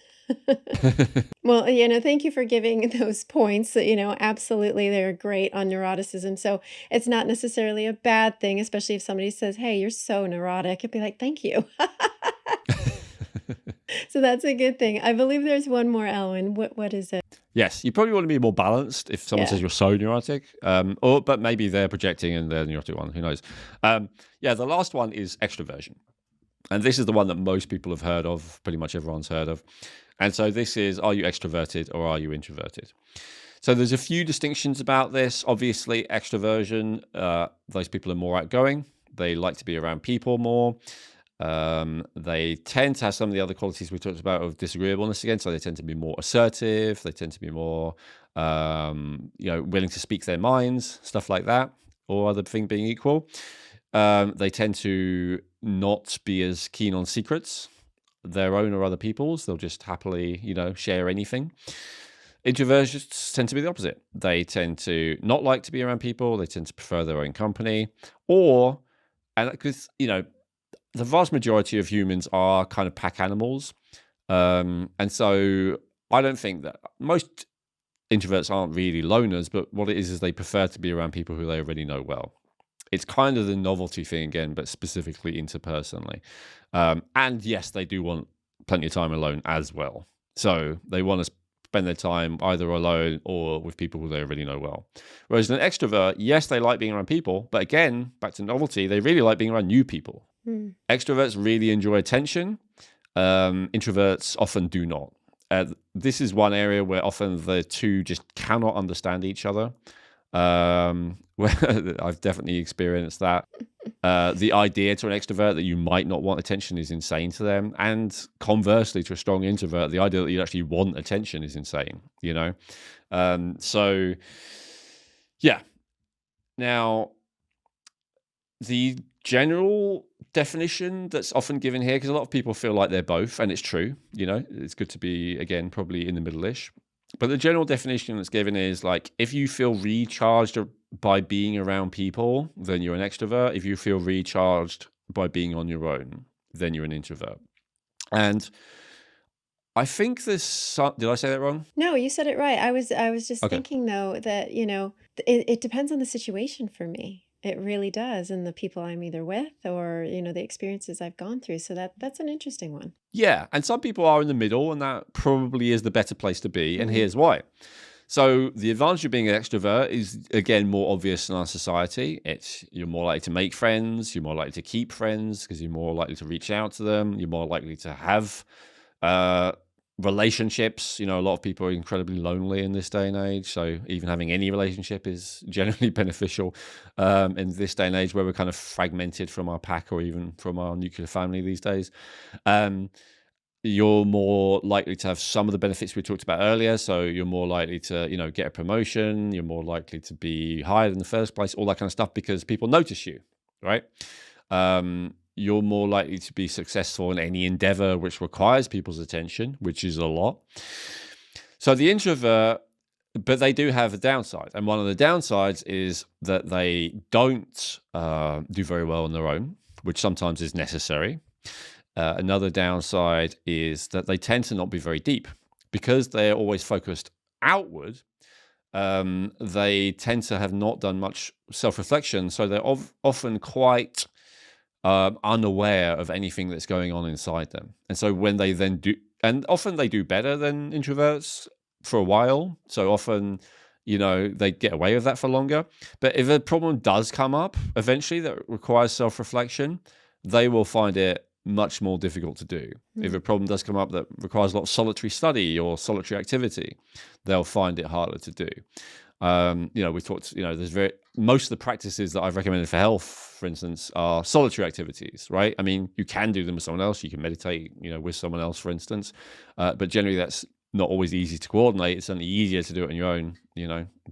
Well, you know, thank you for giving those points. You know, absolutely, they're great on neuroticism. So it's not necessarily a bad thing, especially if somebody says, "Hey, you're so neurotic." I'd be like, "Thank you." So that's a good thing. I believe there's one more, Ellen. What is it? Yes, you probably want to be more balanced if someone Yeah. says you're so neurotic, but maybe they're projecting and they're the neurotic one. Who knows? Yeah, the last one is extroversion. And this is the one that most people have heard of, pretty much everyone's heard of. And so this is, are you extroverted or are you introverted? So there's a few distinctions about this. Obviously, extroversion, those people are more outgoing. They like to be around people more. They tend to have some of the other qualities we talked about of disagreeableness again. So they tend to be more assertive. They tend to be more, willing to speak their minds, stuff like that, or other thing being equal. They tend to not be as keen on secrets, their own or other people's. They'll just happily, share anything. Introverts tend to be the opposite. They tend to not like to be around people. They tend to prefer their own company, or and because the vast majority of humans are kind of pack animals, and so I don't think that most introverts aren't really loners, but what it is they prefer to be around people who they already know well. It's kind of the novelty thing again, but specifically interpersonally. And yes, they do want plenty of time alone as well. So they want to spend their time either alone or with people who they already know well. Whereas an extrovert, yes, they like being around people, but again, back to novelty, they really like being around new people. Extroverts really enjoy attention. Introverts often do not. This is one area where often the two just cannot understand each other. Where I've definitely experienced that. The idea to an extrovert that you might not want attention is insane to them, and conversely, to a strong introvert, the idea that you actually want attention is insane. So yeah. Now, the general definition that's often given here, because a lot of people feel like they're both, and it's true. It's good to be, again, probably in the middle-ish. But the general definition that's given is like, if you feel recharged by being around people, then you're an extrovert. If you feel recharged by being on your own, then you're an introvert. And I think this, did I say that wrong? No, you said it right. I was just Okay. thinking though that, it depends on the situation for me. It really does, and the people I'm either with or, the experiences I've gone through. So that's an interesting one. Yeah. And some people are in the middle, and that probably is the better place to be. And Mhm. here's why. So the advantage of being an extrovert is, again, more obvious in our society. You're more likely to make friends, you're more likely to keep friends because you're more likely to reach out to them, you're more likely to have relationships. A lot of people are incredibly lonely in this day and age, so even having any relationship is generally beneficial in this day and age where we're kind of fragmented from our pack or even from our nuclear family these days. You're more likely to have some of the benefits we talked about earlier. So you're more likely to, get a promotion. You're more likely to be hired in the first place, all that kind of stuff, because people notice you, right? You're more likely to be successful in any endeavor which requires people's attention, which is a lot. So the introvert, but they do have a downside. And one of the downsides is that they don't do very well on their own, which sometimes is necessary. Another downside is that they tend to not be very deep because they're always focused outward. They tend to have not done much self-reflection, so they're often quite unaware of anything that's going on inside them. And so when they then do, and often they do better than introverts for a while. So often, they get away with that for longer. But if a problem does come up eventually that requires self-reflection, they will find it much more difficult to do. If a problem does come up that requires a lot of solitary study or solitary activity, they'll find it harder to do. We've talked, there's most of the practices that I've recommended for health, for instance, are solitary activities, right? I mean, you can do them with someone else. You can meditate, with someone else, for instance. But generally that's not always easy to coordinate. It's certainly easier to do it on your own,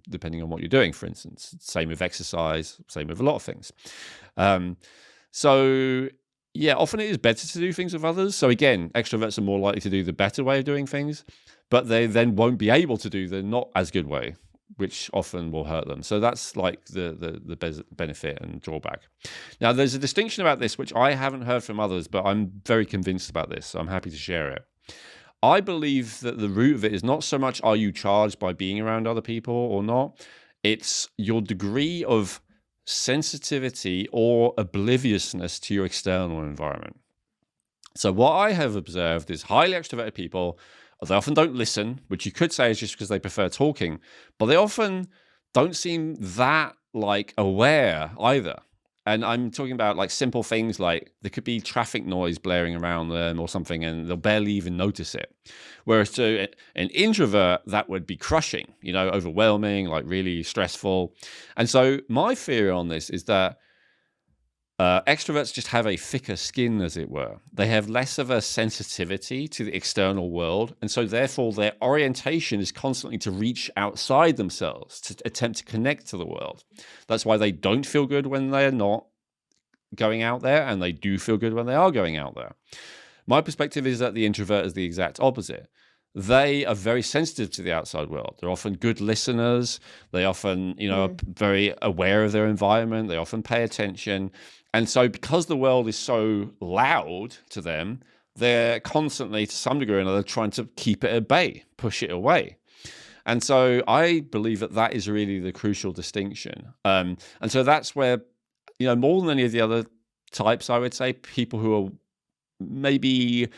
depending on what you're doing, for instance. Same with exercise, same with a lot of things. So yeah, often it is better to do things with others. So again, extroverts are more likely to do the better way of doing things, but they then won't be able to do the not as good way, which often will hurt them. So that's like the benefit and drawback. Now, there's a distinction about this, which I haven't heard from others, but I'm very convinced about this, so I'm happy to share it. I believe that the root of it is not so much are you charged by being around other people or not, it's your degree of sensitivity or obliviousness to your external environment. So what I have observed is highly extroverted people, they often don't listen, which you could say is just because they prefer talking, but they often don't seem that aware either. And I'm talking about simple things like there could be traffic noise blaring around them or something, and they'll barely even notice it. Whereas to an introvert, that would be crushing, overwhelming, really stressful. And so my theory on this is that extroverts just have a thicker skin, as it were. They have less of a sensitivity to the external world. And so therefore their orientation is constantly to reach outside themselves, to attempt to connect to the world. That's why they don't feel good when they're not going out there, and they do feel good when they are going out there. My perspective is that the introvert is the exact opposite. they are very sensitive to the outside world. They're often good listeners. They often, are very aware of their environment. They often pay attention. And so because the world is so loud to them, they're constantly, to some degree or another, trying to keep it at bay, push it away. And so I believe that is really the crucial distinction. And so that's where, more than any of the other types, I would say people who are maybe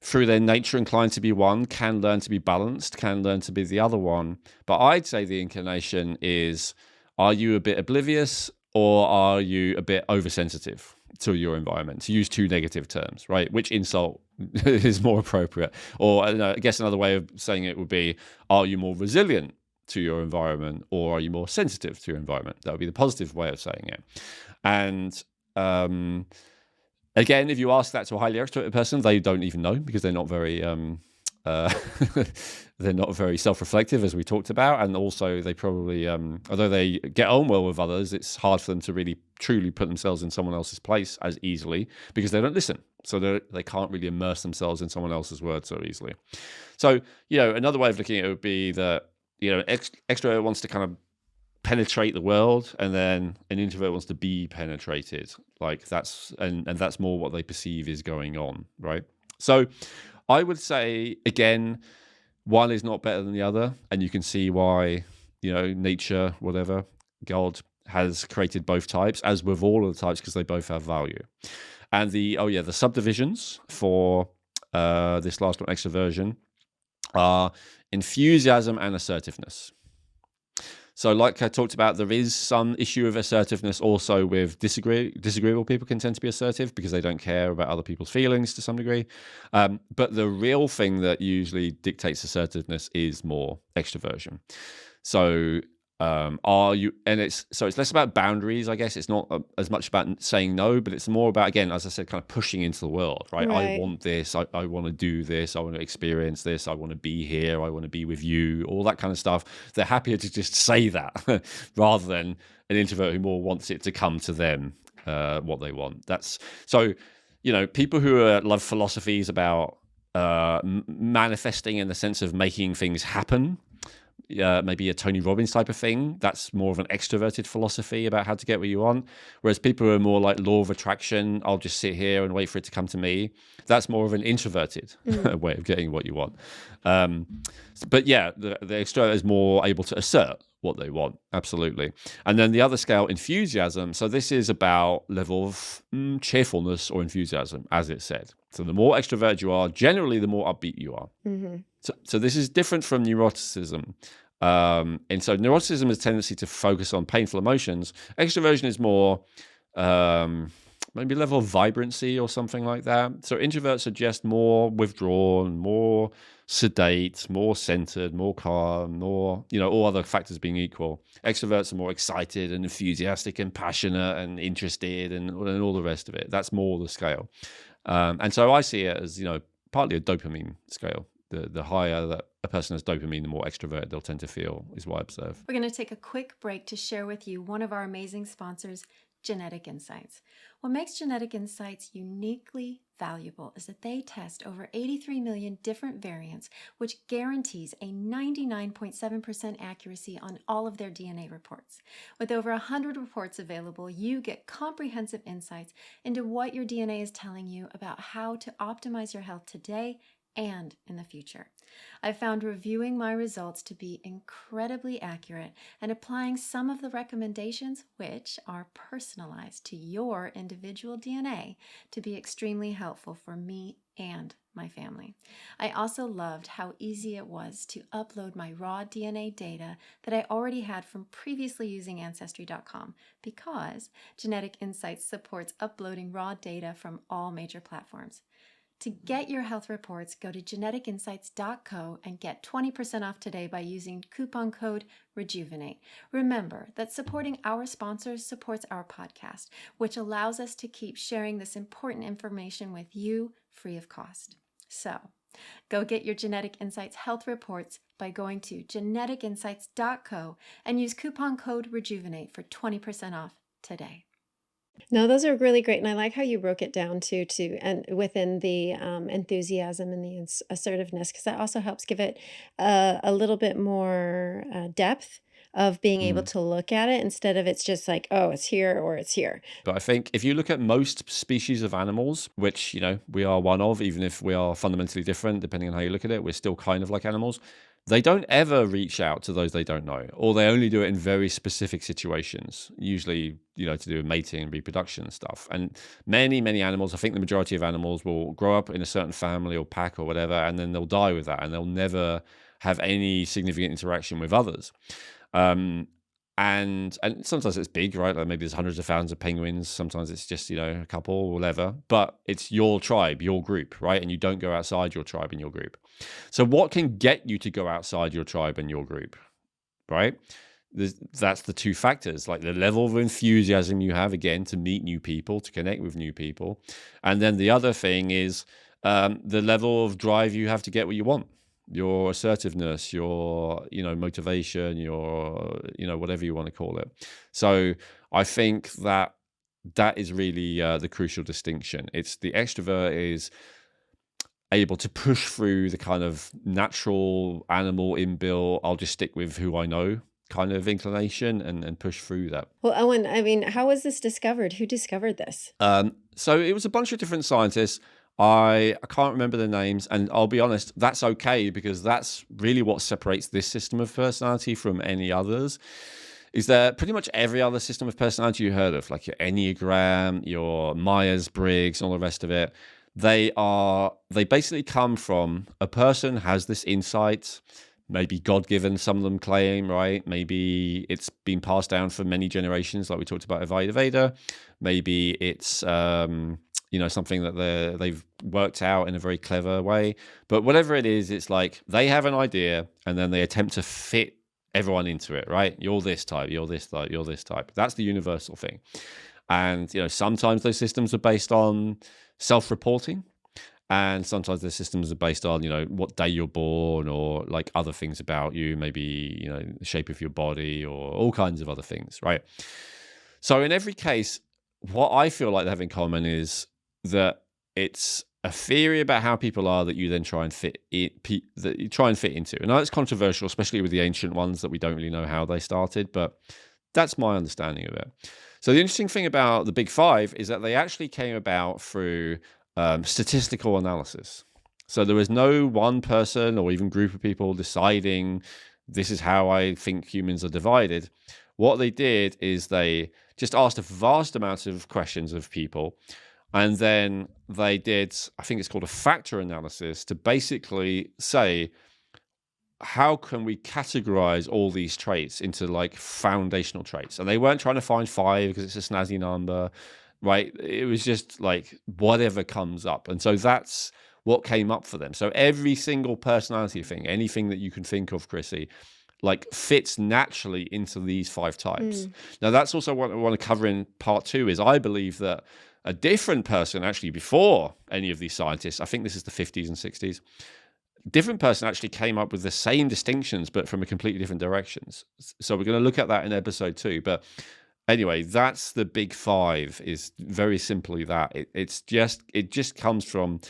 through their nature inclined to be one can learn to be balanced, can learn to be the other one. But I'd say the inclination is, are you a bit oblivious or are you a bit oversensitive to your environment? To use two negative terms, right? Which insult is more appropriate? Or I guess another way of saying it would be, are you more resilient to your environment or are you more sensitive to your environment? That would be the positive way of saying it. And again, if you ask that to a highly extroverted person, they don't even know because they're not very they're not very self-reflective, as we talked about, and also they probably, although they get on well with others, it's hard for them to really truly put themselves in someone else's place as easily because they don't listen. So they can't really immerse themselves in someone else's words so easily. So another way of looking at it would be that extrovert wants to kind of penetrate the world, and then an introvert wants to be penetrated. Like that's more what they perceive is going on, right? So I would say, again, one is not better than the other, and you can see why, nature, whatever, God has created both types, as with all of the types, because they both have value. And the subdivisions for this last one, extroversion, are enthusiasm and assertiveness. So like I talked about, there is some issue of assertiveness also with disagreeable people can tend to be assertive because they don't care about other people's feelings to some degree. But the real thing that usually dictates assertiveness is more extroversion. So it's less about boundaries, I guess. It's not as much about saying no, but it's more about, again, as I said, kind of pushing into the world, right? I want this, I want to do this, I want to experience this, I want to be here, I want to be with you, all that kind of stuff. They're happier to just say that rather than an introvert who more wants it to come to them, what they want. That's so, people who love philosophies about manifesting in the sense of making things happen, maybe a Tony Robbins type of thing. That's more of an extroverted philosophy about how to get what you want. Whereas people who are more like law of attraction, I'll just sit here and wait for it to come to me. That's more of an introverted way of getting what you want. But yeah, the extrovert is more able to assert what they want. Absolutely. And then the other scale, enthusiasm. So this is about level of cheerfulness or enthusiasm, as it said. So the more extroverted you are, generally the more upbeat you are. Mm-hmm. So this is different from neuroticism. And so neuroticism has a tendency to focus on painful emotions. Extroversion is more maybe level of vibrancy or something like that. So introverts are just more withdrawn, more sedate, more centered, more calm, more, all other factors being equal. Extroverts are more excited and enthusiastic and passionate and interested and all the rest of it. That's more the scale. And so I see it as, partly a dopamine scale. The higher that a person has dopamine, the more extroverted they'll tend to feel, is what I observe. We're going to take a quick break to share with you one of our amazing sponsors, Genetic Insights. What makes Genetic Insights uniquely valuable is that they test over 83 million different variants, which guarantees a 99.7% accuracy on all of their DNA reports. With over 100 reports available, you get comprehensive insights into what your DNA is telling you about how to optimize your health today and in the future. I found reviewing my results to be incredibly accurate and applying some of the recommendations, which are personalized to your individual DNA, to be extremely helpful for me and my family. I also loved how easy it was to upload my raw DNA data that I already had from previously using Ancestry.com because Genetic Insights supports uploading raw data from all major platforms. To get your health reports, go to geneticinsights.co and get 20% off today by using coupon code REJUVENATE. Remember that supporting our sponsors supports our podcast, which allows us to keep sharing this important information with you free of cost. So, go get your Genetic Insights health reports by going to geneticinsights.co and use coupon code REJUVENATE for 20% off today. No, those are really great, and I like how you broke it down to and within the enthusiasm and the assertiveness, because that also helps give it a little bit more depth of being able Mm. to look at it instead of it's just like, oh, it's here or it's here. But I think if you look at most species of animals, which, we are one of, even if we are fundamentally different, depending on how you look at it, we're still kind of like animals. They don't ever reach out to those they don't know, or they only do it in very specific situations, usually, to do with mating and reproduction and stuff. And many, many animals, I think the majority of animals will grow up in a certain family or pack or whatever, and then they'll die with that, and they'll never have any significant interaction with others. Um, and sometimes it's big, right? Like maybe there's hundreds of thousands of penguins. Sometimes it's just, a couple or whatever. But it's your tribe, your group, right? And you don't go outside your tribe and your group. So what can get you to go outside your tribe and your group, right? That's the two factors, like the level of enthusiasm you have, again, to meet new people, to connect with new people. And then the other thing is the level of drive you have to get what you want, your assertiveness, your motivation, your whatever you want to call it. So I think that is really the crucial distinction. It's the extrovert is able to push through the kind of natural animal inbuilt, I'll just stick with who I know kind of inclination, and push through that. Well, Owen, I mean, how was this discovered? Who discovered this? So it was a bunch of different scientists. I can't remember the names, and I'll be honest, that's okay, because that's really what separates this system of personality from any others. Is that pretty much every other system of personality you heard of, like your Enneagram, your Myers-Briggs, and all the rest of it, they basically come from a person has this insight, maybe God-given, some of them claim, right? Maybe it's been passed down for many generations, like we talked about Ayurveda Veda. Maybe it's something that they've worked out in a very clever way. But whatever it is, it's like they have an idea and then they attempt to fit everyone into it, right? You're this type, you're this type, you're this type. That's the universal thing. And sometimes those systems are based on self-reporting, and sometimes the systems are based on what day you're born, or like other things about you, maybe the shape of your body, or all kinds of other things, right? So in every case, what I feel like they have in common is that it's a theory about how people are that you then try and fit into. And that's controversial, especially with the ancient ones that we don't really know how they started, but that's my understanding of it. So the interesting thing about the Big Five is that they actually came about through statistical analysis. So there was no one person or even group of people deciding this is how I think humans are divided. What they did is they just asked a vast amount of questions of people, and then they did, I think it's called a factor analysis, to basically say, how can we categorize all these traits into like foundational traits? And they weren't trying to find 5 because it's a snazzy number, right? It was just like whatever comes up. And so that's what came up for them. So every single personality thing, anything that you can think of, Chrissy, like fits naturally into these 5 types. Now, that's also what I want to cover in part 2, is I believe that a different person, actually before any of these scientists, I think this is the 50s and 60s, different person actually came up with the same distinctions, but from a completely different directions. So we're going to look at that in episode 2. But anyway, that's the Big Five, is very simply that. It just comes from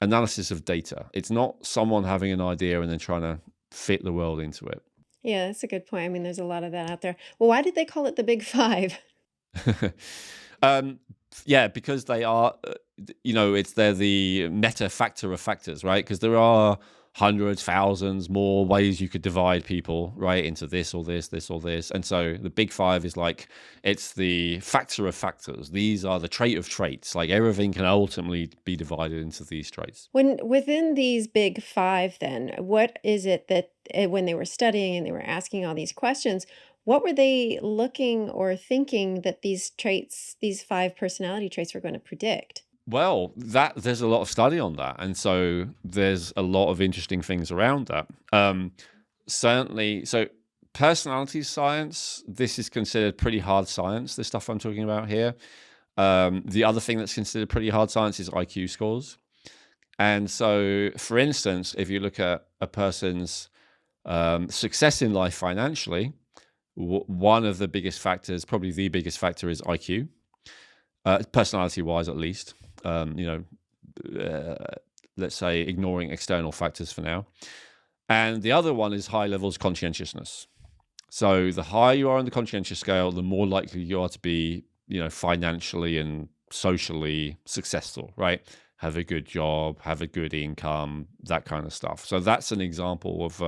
analysis of data. It's not someone having an idea and then trying to fit the world into it. Yeah, that's a good point. I mean, there's a lot of that out there. Well, why did they call it the Big Five? Yeah, because they are, they're the meta factor of factors, right? Because there are hundreds, thousands more ways you could divide people, right, into this or this, this or this. And so the Big Five is like, it's the factor of factors. These are the trait of traits. Like everything can ultimately be divided into these traits. When within these Big Five, then, what is it that when they were studying and they were asking all these questions, what were they looking or thinking that these traits, these 5 personality traits, were going to predict? Well, there's a lot of study on that, and so there's a lot of interesting things around that. Certainly, so personality science, this is considered pretty hard science, the stuff I'm talking about here. The other thing that's considered pretty hard science is IQ scores. And so, for instance, if you look at a person's success in life financially, one of the biggest factors, probably the biggest factor, is IQ. personality wise at least. You know, let's say ignoring external factors for now. And the other one is high levels conscientiousness. So the higher you are on the conscientious scale, the more likely you are to be, you know, financially and socially successful, right? Have a good job, have a good income, that kind of stuff. So that's an example of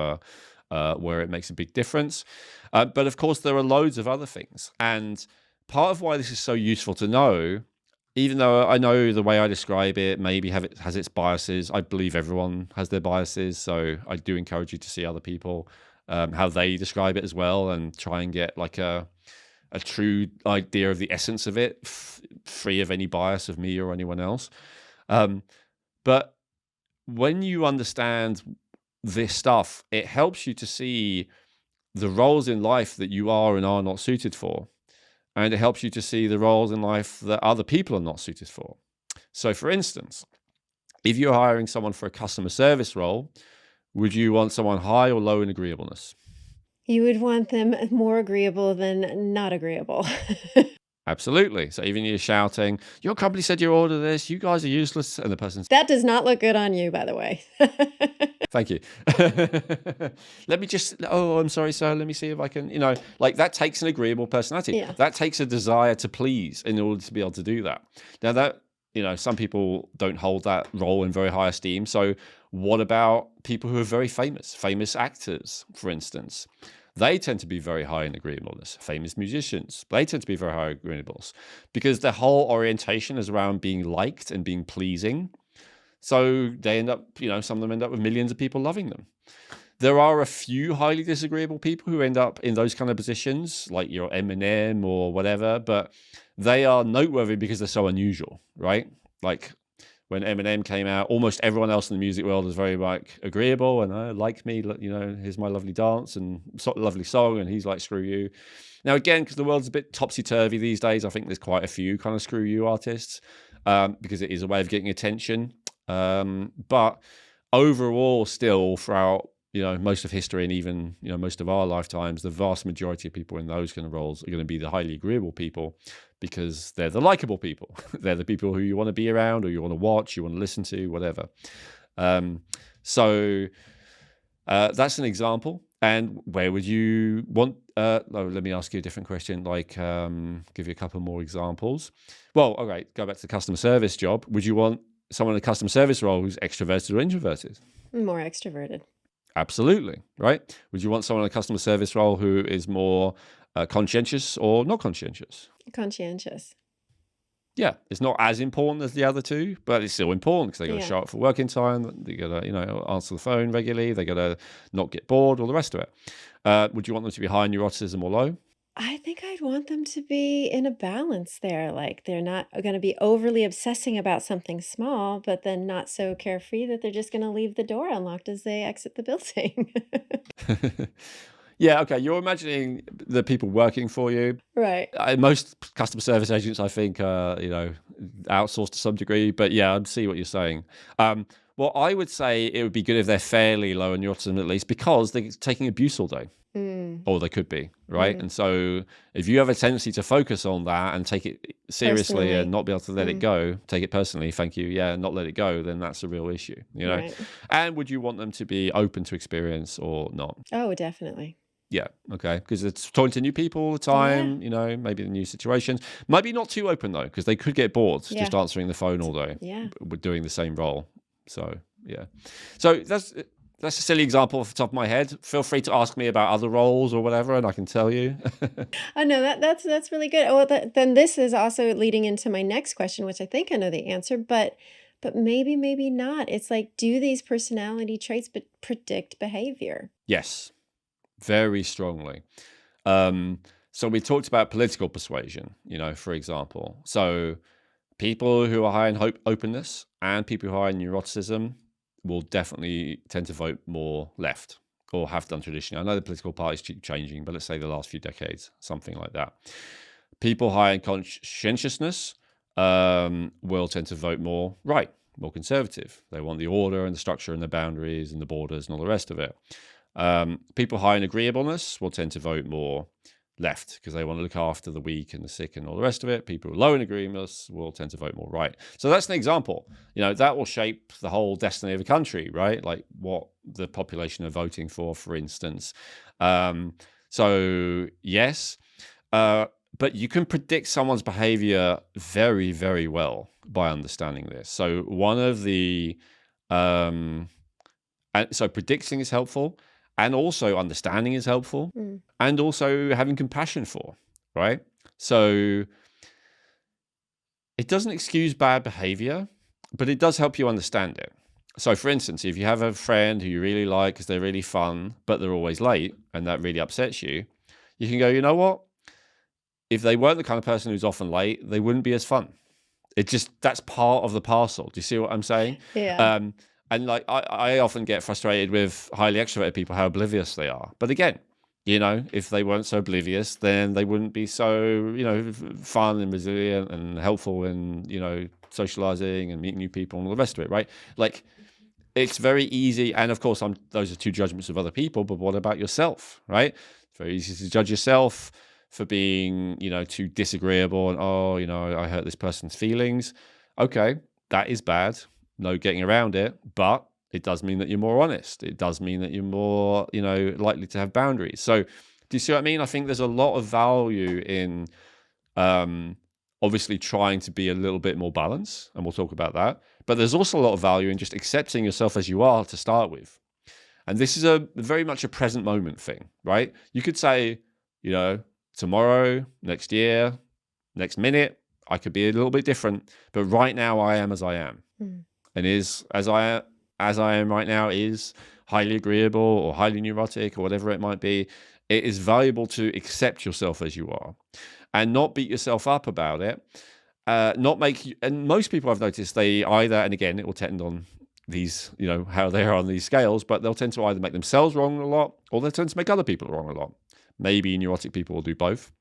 where it makes a big difference. But of course, there are loads of other things. And part of why this is so useful to know, even though I know the way I describe it maybe has its biases, I believe everyone has their biases. So I do encourage you to see other people, how they describe it as well, and try and get like a true idea of the essence of it, free of any bias of me or anyone else. But when you understand this stuff, it helps you to see the roles in life that you are and are not suited for. And it helps you to see the roles in life that other people are not suited for. So for instance, if you're hiring someone for a customer service role, would you want someone high or low in agreeableness? You would want them more agreeable than not agreeable. Absolutely. So even you're shouting, your company said you ordered this, you guys are useless. And the person's, That does not look good on you, by the way. thank you. Let me just, oh, I'm sorry, sir. Let me see if I can, you know, like that takes an agreeable personality. Yeah. That takes a desire to please in order to be able to do that. Now that, you know, some people don't hold that role in very high esteem. So what about people who are very famous actors, for instance? They tend to be very high in agreeableness. Famous musicians, they tend to be very high in agreeableness because their whole orientation is around being liked and being pleasing. So they end up, you know, some of them end up with millions of people loving them. There are a few highly disagreeable people who end up in those kind of positions, like your Eminem or whatever, but they are noteworthy because they're so unusual, right? Like when Eminem came out, almost everyone else in the music world was very like agreeable and like me, you know, here's my lovely dance and lovely song, and he's like, screw you. Now, again, because the world's a bit topsy-turvy these days, I think there's quite a few kind of screw you artists because it is a way of getting attention. But overall, still throughout, you know, most of history and even, you know, most of our lifetimes, the vast majority of people in those kind of roles are going to be the highly agreeable people because they're the likable people. They're the people who you want to be around or you want to watch, you want to listen to, whatever. So that's an example. And where would you want, let me ask you a different question, like give you a couple more examples. Well, all right, go back to the customer service job. Would you want someone in a customer service role who's extroverted or introverted? More extroverted. Absolutely, right? Would you want someone in a customer service role who is more conscientious or not conscientious? Conscientious. Yeah, it's not as important as the other two, but it's still important because they got to Yeah. show up for work in time. They got to, you know, answer the phone regularly. They got to not get bored, all the rest of it. Would you want them to be high in neuroticism or low? I think I'd want them to be in a balance there. Like they're not going to be overly obsessing about something small, but then not so carefree that they're just going to leave the door unlocked as they exit the building. Yeah, okay. You're imagining the people working for you. Right. Most customer service agents, I think, you know, outsourced to some degree. But yeah, I see what you're saying. Well, I would say it would be good if they're fairly low in neuroticism at least because they're taking abuse all day. Mm, Or they could be, right? And so if you have a tendency to focus on that and take it seriously personally. and not be able to let it go, take it personally, thank you, yeah, and not let it go, then that's a real issue, you know? Right. And would you want them to be open to experience or not? Oh, definitely. Yeah, okay. Because it's talking to new people all the Yeah. time, you know, maybe the new situations. Maybe not too open though, because they could get bored Yeah. just answering the phone all day Yeah. with doing the same role. So, yeah. So that's a silly example off the top of my head. Feel free to ask me about other roles or whatever, and I can tell you. Oh no, that's really good. Well, then this is also leading into my next question, which I think I know the answer, but maybe not. It's like, do these personality traits predict behavior? Yes, very strongly. So we talked about political persuasion, you know, for example. So people who are high in openness and people who are high in neuroticism will definitely tend to vote more left or have done traditionally. I know the political parties keep changing, but let's say the last few decades, something like that. People high in conscientiousness will tend to vote more right, more conservative. They want the order and the structure and the boundaries and the borders and all the rest of it. People high in agreeableness will tend to vote more left because they want to look after the weak and the sick and all the rest of it. People who are low in agreements will tend to vote more right. So that's an example. That will shape the whole destiny of a country, right? Like what the population are voting for instance. So yes, but you can predict someone's behavior very, very well by understanding this. So one of the so predicting is helpful, and also understanding is helpful, and also having compassion for, right? So it doesn't excuse bad behavior, but it does help you understand it. So for instance, if you have a friend who you really like because they're really fun, but they're always late, and that really upsets you, you can go, you know what? If they weren't the kind of person who's often late, they wouldn't be as fun. That's part of the parcel. Do you see what I'm saying? Yeah. And like I often get frustrated with highly extroverted people, how oblivious they are. But again, if they weren't so oblivious, then they wouldn't be so, fun and resilient and helpful in, socializing and meeting new people and all the rest of it, right? Like it's very easy. And of course, those are two judgments of other people, but what about yourself, right? It's very easy to judge yourself for being, too disagreeable and, I hurt this person's feelings. Okay, that is bad. No getting around it, but it does mean that you're more honest. It does mean that you're more, likely to have boundaries. So do you see what I mean? I think there's a lot of value in obviously trying to be a little bit more balanced, and we'll talk about that. But there's also a lot of value in just accepting yourself as you are to start with. And this is a very much a present moment thing, right? You could say, tomorrow, next year, next minute, I could be a little bit different, but right now I am as I am. And as I am right now is highly agreeable or highly neurotic or whatever it might be. It is valuable to accept yourself as you are and not beat yourself up about it. And most people I've noticed, they either, and again, it will tend on these, how they are on these scales, but they'll tend to either make themselves wrong a lot or they'll tend to make other people wrong a lot. Maybe neurotic people will do both.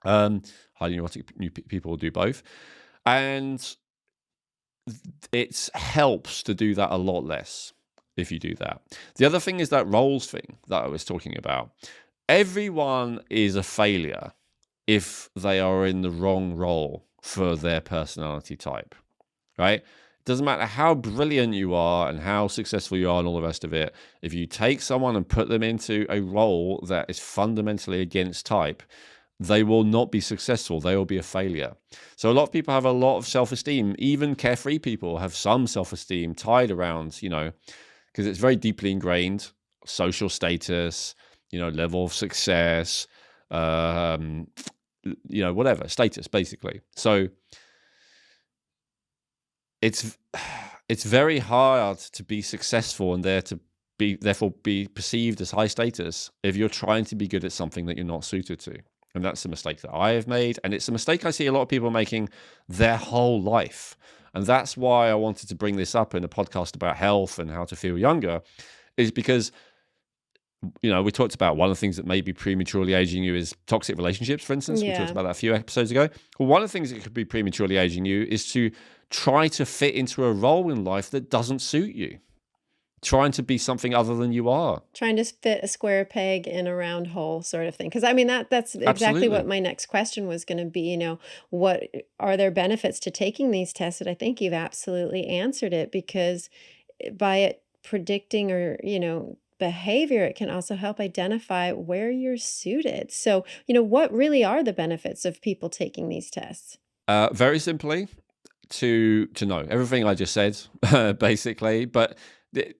Highly neurotic people will do both. And it helps to do that a lot less if you do that. The other thing is that roles thing that I was talking about. Everyone is a failure if they are in the wrong role for their personality type, right? It doesn't matter how brilliant you are and how successful you are and all the rest of it. If you take someone and put them into a role that is fundamentally against type, they will not be successful. They will be a failure. So a lot of people have a lot of self-esteem. Even carefree people have some self-esteem tied around, because it's very deeply ingrained, social status, level of success, whatever, status, basically. So it's very hard to be successful and therefore be perceived as high status if you're trying to be good at something that you're not suited to. And that's a mistake that I have made. And it's a mistake I see a lot of people making their whole life. And that's why I wanted to bring this up in a podcast about health and how to feel younger, is because, we talked about one of the things that may be prematurely aging you is toxic relationships, for instance. Yeah. We talked about that a few episodes ago. Well, one of the things that could be prematurely aging you is to try to fit into a role in life that doesn't suit you. Trying to be something other than you are. Trying to fit a square peg in a round hole sort of thing. Because I mean, that's exactly Absolutely. what my next question was going to be. What are there benefits to taking these tests? And I think you've absolutely answered it, because by it predicting or, behavior, it can also help identify where you're suited. So, what really are the benefits of people taking these tests? Very simply, to know everything I just said, basically. But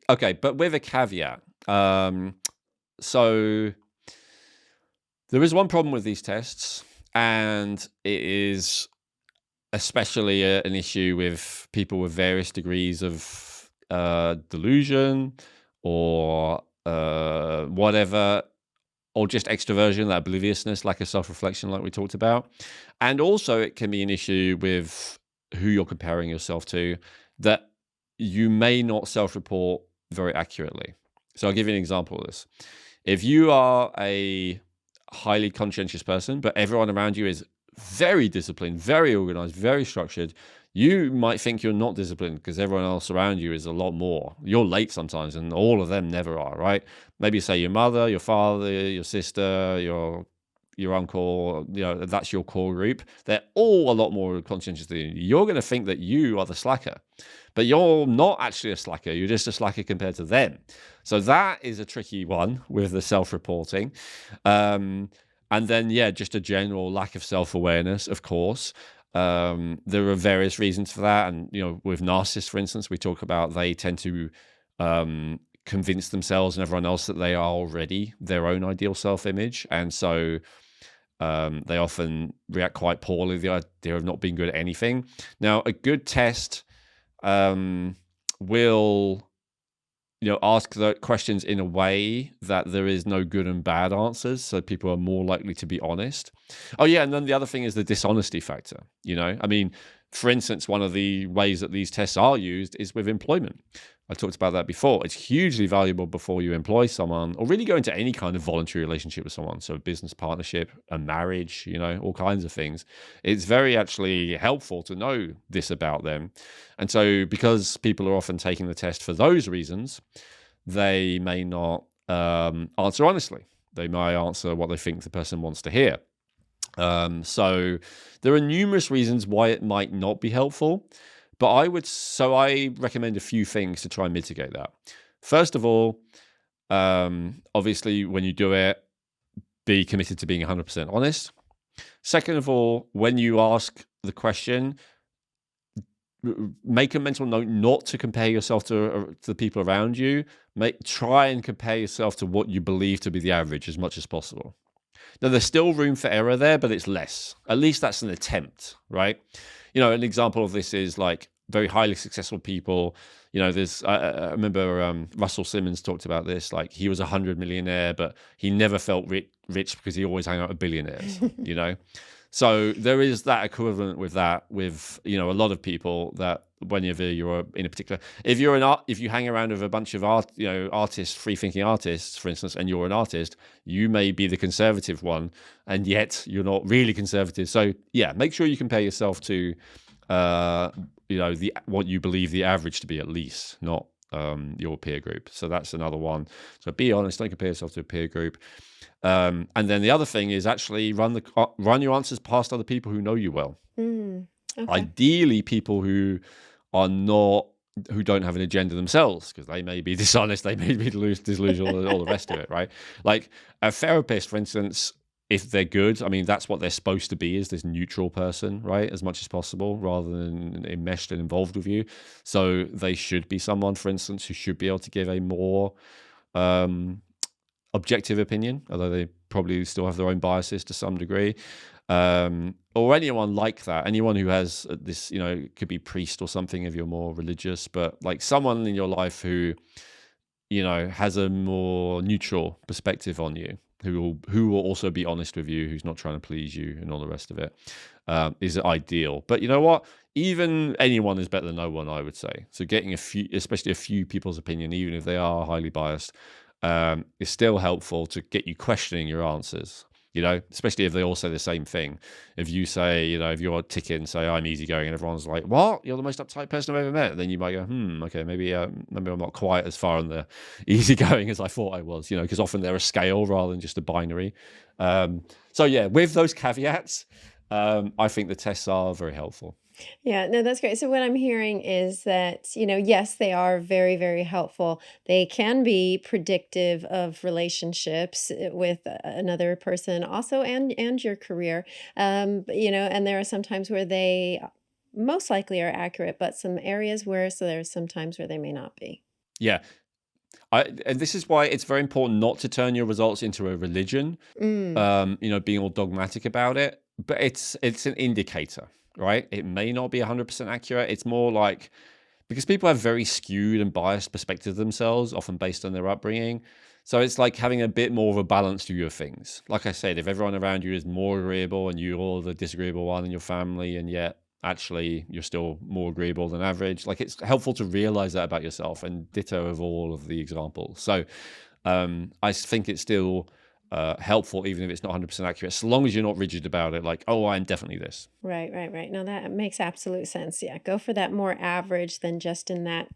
okay, but with a caveat. So there is one problem with these tests, and it is especially an issue with people with various degrees of delusion or whatever, or just extroversion, that obliviousness, lack of self-reflection, like we talked about. And also it can be an issue with who you're comparing yourself to, that you may not self-report very accurately. So I'll give you an example of this. If you are a highly conscientious person, but everyone around you is very disciplined, very organized, very structured, you might think you're not disciplined because everyone else around you is a lot more. You're late sometimes, and all of them never are, right? Maybe say your mother, your father, your sister, your your uncle, that's your core group, they're all a lot more conscientious than you. You're going to think that you are the slacker, but you're not actually a slacker. You're just a slacker compared to them. So that is a tricky one with the self-reporting. And then, just a general lack of self-awareness, of course. There are various reasons for that. And, with narcissists, for instance, we talk about they tend to convince themselves and everyone else that they are already their own ideal self-image. And so they often react quite poorly to the idea of not being good at anything. Now, a good test will ask the questions in a way that there is no good and bad answers, so people are more likely to be honest. Oh yeah, and then the other thing is the dishonesty factor. I mean, for instance, one of the ways that these tests are used is with employment. I talked about that before. It's hugely valuable before you employ someone or really go into any kind of voluntary relationship with someone. So a business partnership, a marriage, all kinds of things. It's very actually helpful to know this about them. And so because people are often taking the test for those reasons, they may not answer honestly. They may answer what they think the person wants to hear. So there are numerous reasons why it might not be helpful. But I recommend a few things to try and mitigate that. First of all, obviously, when you do it, be committed to being 100% honest. Second of all, when you ask the question, make a mental note not to compare yourself to the people around you. Try and compare yourself to what you believe to be the average as much as possible. Now, there's still room for error there, but it's less. At least that's an attempt, right? An example of this is like very highly successful people. There's I remember Russell Simmons talked about this. Like he was 100 millionaire, but he never felt rich because he always hung out with billionaires. So there is that equivalent with that. With a lot of people that whenever you're in a particular, if you hang around with a bunch of artists, free thinking artists, for instance, and you're an artist, you may be the conservative one, and yet you're not really conservative. So yeah, make sure you compare yourself to what you believe the average to be, at least, not your peer group. So that's another one. So be honest, don't compare yourself to a peer group. And then the other thing is actually run your answers past other people who know you well. Okay. Ideally, people who don't have an agenda themselves, because they may be dishonest, they may be delusional, all the rest of it, right? Like a therapist, for instance, if they're good, I mean, that's what they're supposed to be, is this neutral person, right? As much as possible, rather than enmeshed and involved with you. So they should be someone, for instance, who should be able to give a more objective opinion, although they probably still have their own biases to some degree. Or anyone like that, anyone who has this, it could be priest or something if you're more religious, but like someone in your life who, has a more neutral perspective on you, who will also be honest with you, who's not trying to please you and all the rest of it, is ideal. But you know what? Even anyone is better than no one, I would say. So getting especially a few people's opinion, even if they are highly biased, is still helpful to get you questioning your answers. Especially if they all say the same thing. If you say, if you're ticking, say, I'm easygoing, and everyone's like, what? You're the most uptight person I've ever met. Then you might go, okay, maybe I'm not quite as far on the easygoing as I thought I was, because often they're a scale rather than just a binary. So yeah, with those caveats, I think the tests are very helpful. Yeah, no, that's great. So what I'm hearing is that, yes, they are very, very helpful. They can be predictive of relationships with another person also, and your career. And there are some times where they most likely are accurate, but some areas so there's some times where they may not be. Yeah. And this is why it's very important not to turn your results into a religion, being all dogmatic about it, but it's an indicator. Right? It may not be 100% accurate. It's more like, because people have very skewed and biased perspectives of themselves, often based on their upbringing. So it's like having a bit more of a balanced view of things. Like I said, if everyone around you is more agreeable and you're the disagreeable one in your family, and yet actually you're still more agreeable than average, like it's helpful to realize that about yourself, and ditto of all of the examples. So I think it's still helpful, even if it's not 100% accurate, so long as you're not rigid about it, like, oh, I'm definitely this. Right. No, that makes absolute sense. Yeah, go for that more average than just in that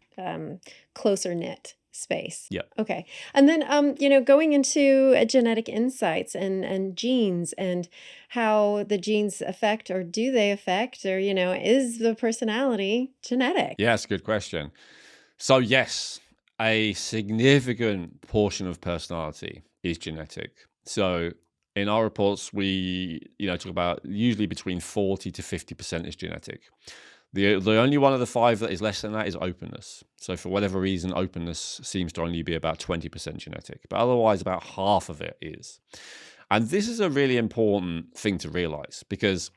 closer knit space. Yeah. Okay. And then, going into genetic insights and genes and how the genes affect, or do they affect, or, is the personality genetic? Yeah, it's a good question. So yes, a significant portion of personality is genetic. So in our reports, we talk about usually between 40 to 50% is genetic. The only one of the five that is less than that is openness. So for whatever reason, openness seems to only be about 20% genetic, but otherwise about half of it is. And this is a really important thing to realize because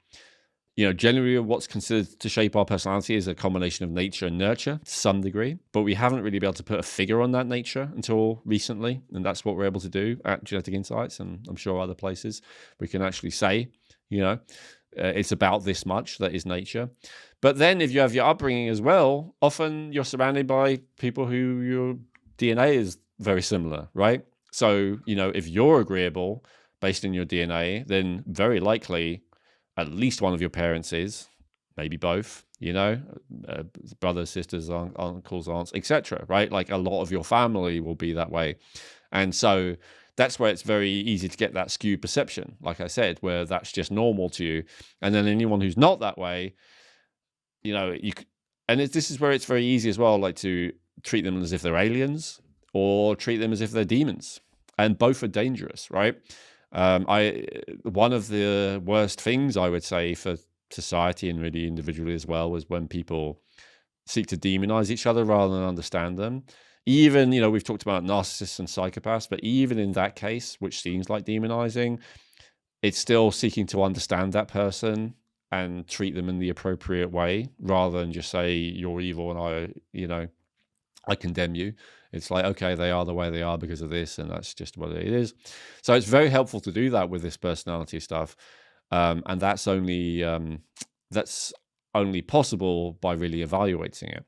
generally what's considered to shape our personality is a combination of nature and nurture to some degree, but we haven't really been able to put a figure on that nature until recently. And that's what we're able to do at Genetic Insights, and I'm sure other places we can actually say, it's about this much that is nature. But then if you have your upbringing as well, often you're surrounded by people who your DNA is very similar, right? So, if you're agreeable based on your DNA, then very likely at least one of your parents is, maybe both, brothers, sisters, uncles, aunts, etc. Right? Like a lot of your family will be that way. And so that's where it's very easy to get that skewed perception, like I said, where that's just normal to you. And then anyone who's not that way, this is where it's very easy as well, like to treat them as if they're aliens or treat them as if they're demons. And both are dangerous, right? One of the worst things I would say for society and really individually as well was when people seek to demonize each other rather than understand them. Even, we've talked about narcissists and psychopaths, but even in that case, which seems like demonizing, it's still seeking to understand that person and treat them in the appropriate way rather than just say you're evil and I condemn you. It's like, okay, they are the way they are because of this, and that's just what it is. So it's very helpful to do that with this personality stuff, and that's only possible by really evaluating it.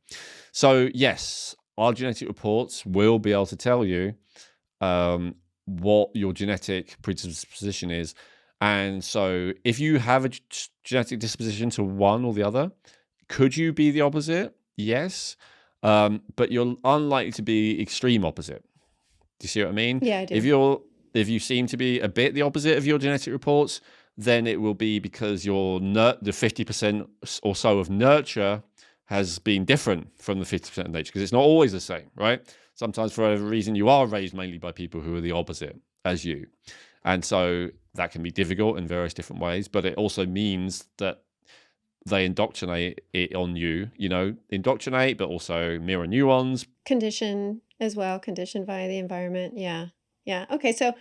So yes, our genetic reports will be able to tell you what your genetic predisposition is, and so if you have a genetic disposition to one or the other, could you be the opposite? Yes. But you're unlikely to be extreme opposite. Do you see what I mean? Yeah, I do. If you seem to be a bit the opposite of your genetic reports, then it will be because the 50% or so of nurture has been different from the 50% of nature, because it's not always the same, right? Sometimes for whatever reason you are raised mainly by people who are the opposite as you. And so that can be difficult in various different ways, but it also means that they indoctrinate it on you, indoctrinate, but also mirror neurons. Condition as well, conditioned by the environment. Yeah. Yeah. Okay. So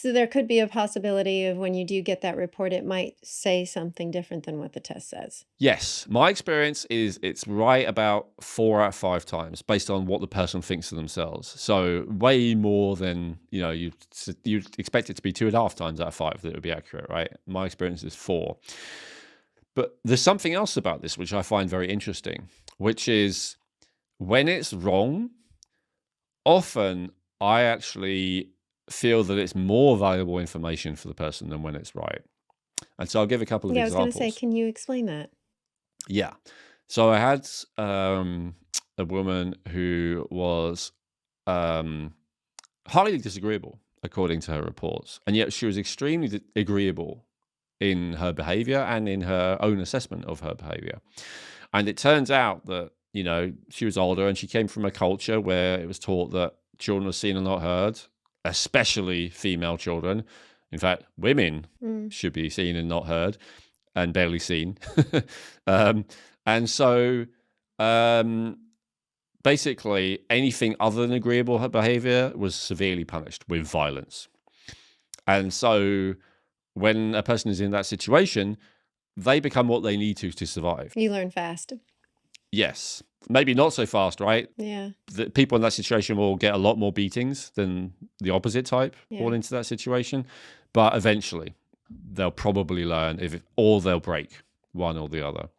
there could be a possibility of when you do get that report, it might say something different than what the test says. Yes. My experience is it's right about 4 out of 5 times based on what the person thinks of themselves. So way more than, you'd expect it to be 2.5 times out of 5 that it would be accurate, right? My experience is 4. But there's something else about this which I find very interesting, which is when it's wrong, often I actually feel that it's more valuable information for the person than when it's right. And so I'll give a couple of Yeah, I was going examples. to say, can you explain that? Yeah. So I had a woman who was highly disagreeable, according to her reports, and yet she was extremely agreeable in her behavior and in her own assessment of her behavior. And it turns out that, she was older and she came from a culture where it was taught that children are seen and not heard, especially female children. In fact, women should be seen and not heard and barely seen. And so basically anything other than agreeable behavior was severely punished with violence. And so when a person is in that situation, they become what they need to survive. You learn fast. Yes. Maybe not so fast, right? Yeah. The people in that situation will get a lot more beatings than the opposite type Yeah. born into that situation. But eventually, they'll probably learn, or they'll break one or the other,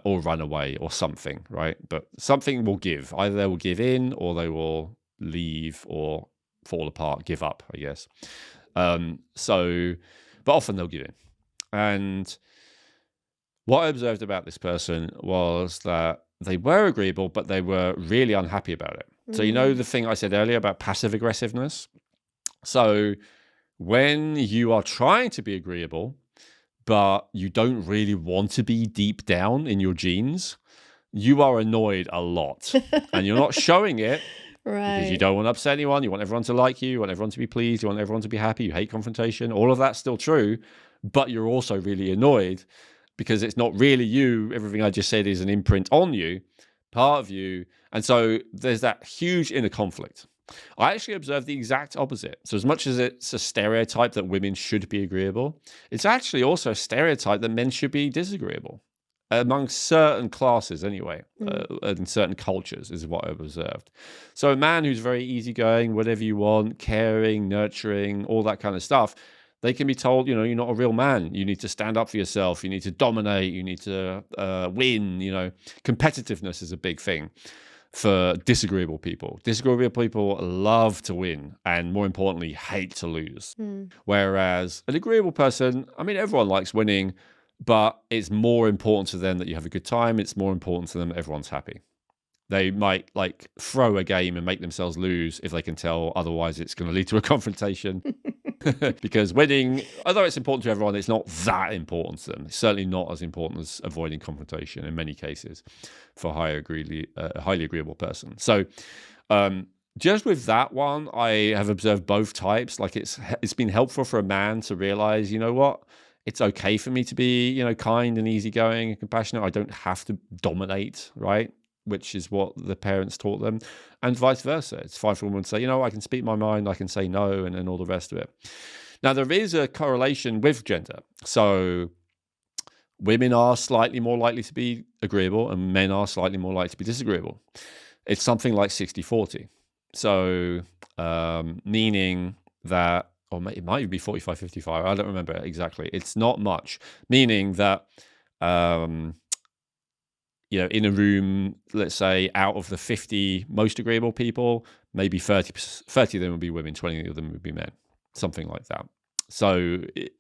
or run away or something, right? But something will give. Either they will give in, or they will leave, or fall apart, give up, I guess. But often they'll give in. And what I observed about this person was that they were agreeable, but they were really unhappy about it. So, the thing I said earlier about passive aggressiveness? So when you are trying to be agreeable, but you don't really want to be deep down in your genes, you are annoyed a lot and you're not showing it because you Right. don't want to upset anyone. You want everyone to like you want everyone to be pleased. You want everyone to be happy. You hate confrontation. All of that's still true, but you're also really annoyed because it's not really you. Everything I just said is an imprint on you, part of you. And so there's that huge inner conflict. I actually observed the exact opposite. So as much as it's a stereotype that women should be agreeable, it's actually also a stereotype that men should be disagreeable among certain classes anyway, in certain cultures is what I've observed. So a man who's very easygoing, whatever you want, caring, nurturing, all that kind of stuff, they can be told, you're not a real man. You need to stand up for yourself. You need to dominate. You need to win. Competitiveness is a big thing for disagreeable people. Disagreeable people love to win and, more importantly, hate to lose. Whereas an agreeable person, everyone likes winning, but it's more important to them that you have a good time. It's more important to them that everyone's happy. They might throw a game and make themselves lose if they can tell otherwise it's going to lead to a confrontation. Because winning, although it's important to everyone, it's not that important to them. It's certainly not as important as avoiding confrontation in many cases for a highly agreeable person. So just with that one, I have observed both types. It's been helpful for a man to realize, what? It's okay for me to be, kind and easygoing and compassionate. I don't have to dominate, right? Which is what the parents taught them, and vice versa. It's fine for a woman to say, I can speak my mind, I can say no, and all the rest of it. Now, there is a correlation with gender. So women are slightly more likely to be agreeable and men are slightly more likely to be disagreeable. It's something like 60-40. So meaning that, or it might even be 45-55. I don't remember exactly. It's not much. Meaning that, in a room, let's say out of the 50 most agreeable people, maybe 30 of them would be women, 20 of them would be men, something like that. So it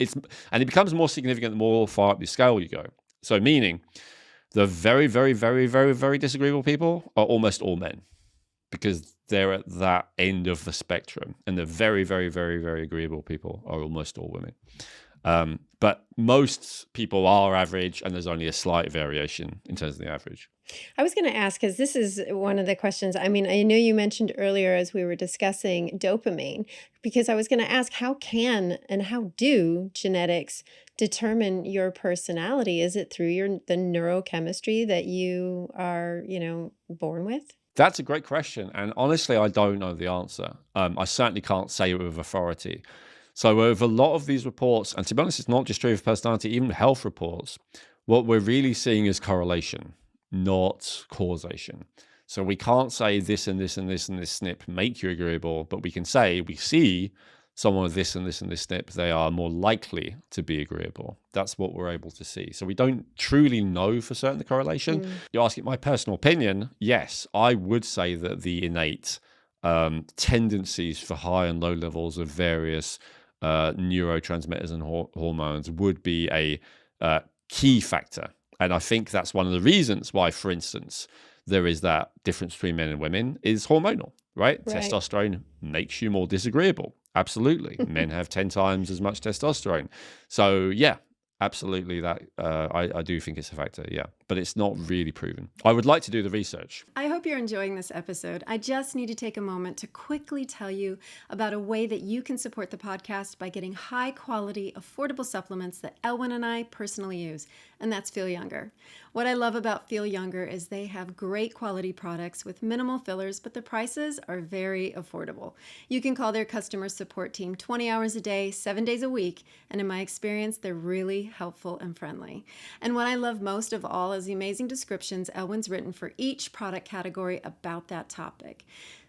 becomes more significant the more far up the scale you go. So meaning the very, very, very, very, very disagreeable people are almost all men, because they're at that end of the spectrum, and the very, very, very, very agreeable people are almost all women. But most people are average, and there's only a slight variation in terms of the average. I was going to ask, because this is one of the questions. I know you mentioned earlier as we were discussing dopamine, because I was going to ask, how can and how do genetics determine your personality? Is it through the neurochemistry that you are, born with? That's a great question. And honestly, I don't know the answer. I certainly can't say it with authority. So with a lot of these reports, and to be honest, it's not just true of personality, even health reports, what we're really seeing is correlation, not causation. So we can't say this and this and this and this SNP make you agreeable, but we can say we see someone with this and this and this SNP, they are more likely to be agreeable. That's what we're able to see. So we don't truly know for certain the correlation. You're asking my personal opinion. Yes, I would say that the innate tendencies for high and low levels of various neurotransmitters and hormones would be a key factor. And I think that's one of the reasons why, for instance, there is that difference between men and women is hormonal, right? Testosterone makes you more disagreeable. Absolutely. Men have 10 times as much testosterone. So yeah, absolutely that I do think it's a factor, yeah. But it's not really proven. I would like to do the research. I hope you're enjoying this episode. I just need to take a moment to quickly tell you about a way that you can support the podcast by getting high quality, affordable supplements that Elwyn and I personally use, and that's Feel Younger. What I love about Feel Younger is they have great quality products with minimal fillers, but the prices are very affordable. You can call their customer support team 20 hours a day, 7 days a week, and in my experience, they're really helpful and friendly. And what I love most of all is the amazing descriptions Elwyn's written for each product category about that topic.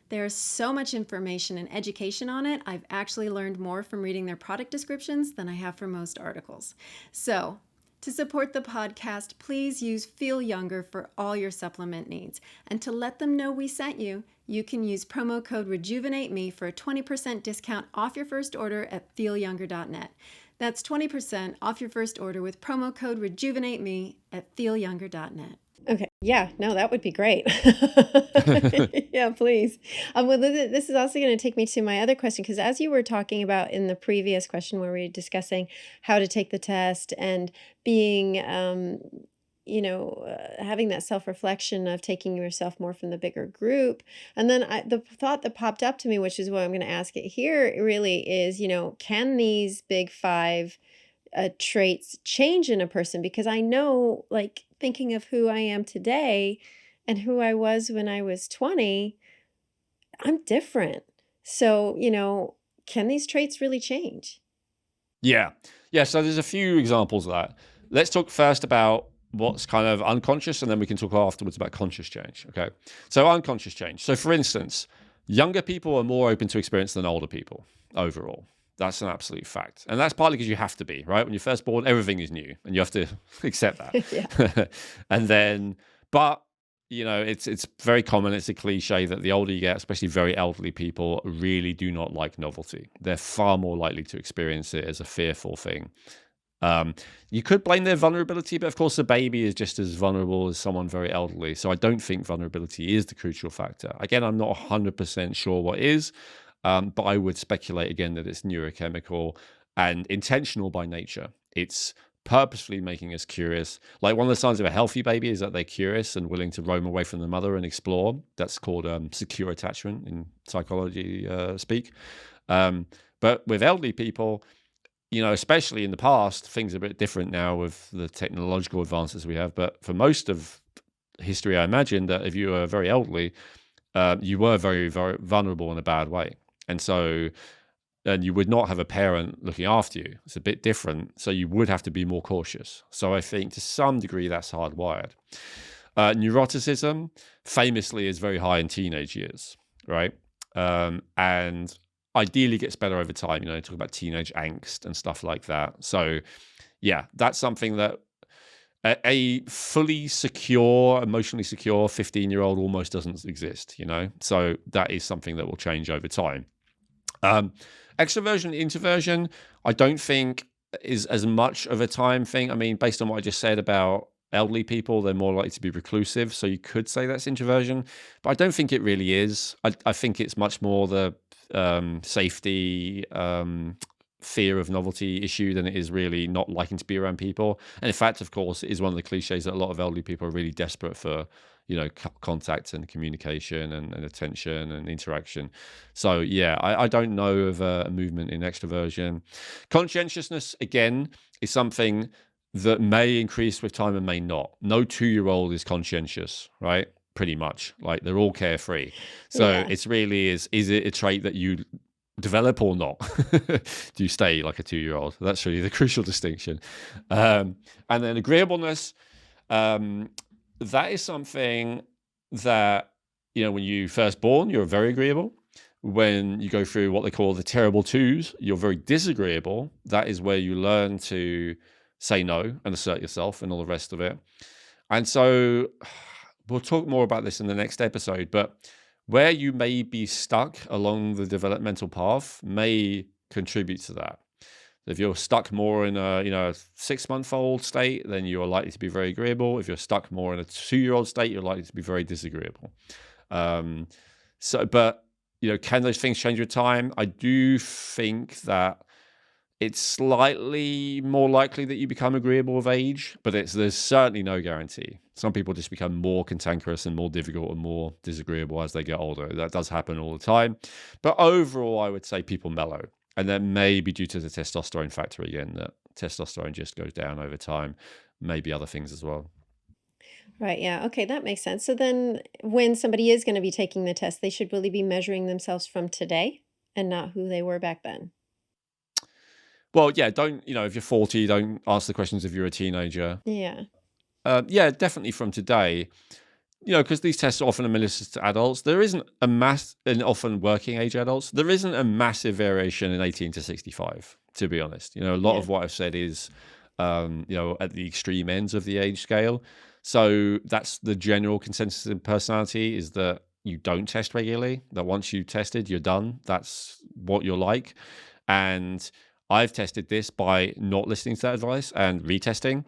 There's so much information and education on it. I've actually learned more from reading their product descriptions than I have from most articles. So, to support the podcast, please use Feel Younger for all your supplement needs. And to let them know we sent you, you can use promo code RejuvenateMe for a 20% discount off your first order at feelyounger.net. That's 20% off your first order with promo code RejuvenateMe at feelyounger.net. Okay. Yeah. No, that would be great. Yeah, please. Well, this is also going to take me to my other question because as you were talking about in the previous question where we were discussing how to take the test and being, having that self-reflection of taking yourself more from the bigger group, and then the thought that popped up to me, which is what I'm going to ask it here, really is, can these big five traits change in a person? Because I know, like, thinking of who I am today and who I was when I was 20, I'm different. So, can these traits really change? Yeah. Yeah. So there's a few examples of that. Let's talk first about what's kind of unconscious, and then we can talk afterwards about conscious change. Okay. So unconscious change. So for instance, younger people are more open to experience than older people overall. That's an absolute fact. And that's partly because you have to be, right? When you're first born, everything is new and you have to accept Yeah. that. And then, but it's very common. It's a cliche that the older you get, especially very elderly people, really do not like novelty. They're far more likely to experience it as a fearful thing. You could blame their vulnerability, but of course, a baby is just as vulnerable as someone very elderly. So I don't think vulnerability is the crucial factor. Again, I'm not 100% sure what is, but I would speculate again that it's neurochemical and intentional by nature. It's purposefully making us curious. Like one of the signs of a healthy baby is that they're curious and willing to roam away from the mother and explore. That's called secure attachment in psychology speak. But with elderly people, especially in the past, things are a bit different now with the technological advances we have. But for most of history, I imagine that if you were very elderly, you were very, very vulnerable in a bad way. And so, and you would not have a parent looking after you. It's a bit different. So you would have to be more cautious. So I think to some degree that's hardwired. Neuroticism famously is very high in teenage years, right? And ideally gets better over time. Talk about teenage angst and stuff like that. So yeah, that's something that a fully secure, emotionally secure 15-year-old almost doesn't exist, So that is something that will change over time. Extroversion, introversion, I don't think is as much of a time thing. I mean, based on what I just said about elderly people, they're more likely to be reclusive. So you could say that's introversion, but I don't think it really is. I think it's much more the safety, fear of novelty issue than it is really not liking to be around people. And in fact, of course, it is one of the cliches that a lot of elderly people are really desperate for, contact and communication and attention and interaction. So yeah, I don't know of a movement in extroversion. Conscientiousness, again, is something that may increase with time and may not. No 2-year-old is conscientious, right? Pretty much. Like they're all carefree. So Yeah. it's really is it a trait that you develop or not? Do you stay like a 2-year-old? That's really the crucial distinction. And then agreeableness, that is something that, when you first born, you're very agreeable. When you go through what they call the terrible twos, you're very disagreeable. That is where you learn to say no and assert yourself and all the rest of it. And so we'll talk more about this in the next episode, but where you may be stuck along the developmental path may contribute to that. If you're stuck more in a 6-month-old state, then you are likely to be very agreeable. If you're stuck more in a 2-year-old state, you're likely to be very disagreeable. But can those things change with time? I do think that it's slightly more likely that you become agreeable with age, but there's certainly no guarantee. Some people just become more cantankerous and more difficult and more disagreeable as they get older. That does happen all the time. But overall, I would say people mellow. And that may be due to the testosterone factor again, that testosterone just goes down over time. Maybe other things as well. Right. Yeah. Okay. That makes sense. So then when somebody is going to be taking the test, they should really be measuring themselves from today and not who they were back then. Well, yeah, don't, if you're 40, don't ask the questions if you're a teenager. Yeah. Yeah, definitely from today, because these tests are often administered to adults. There isn't and often working age adults, there isn't a massive variation in 18 to 65, to be honest. A lot Yeah. of what I've said is, at the extreme ends of the age scale. So that's the general consensus in personality, is that you don't test regularly, that once you tested, you're done. That's what you're like. And I've tested this by not listening to that advice and retesting.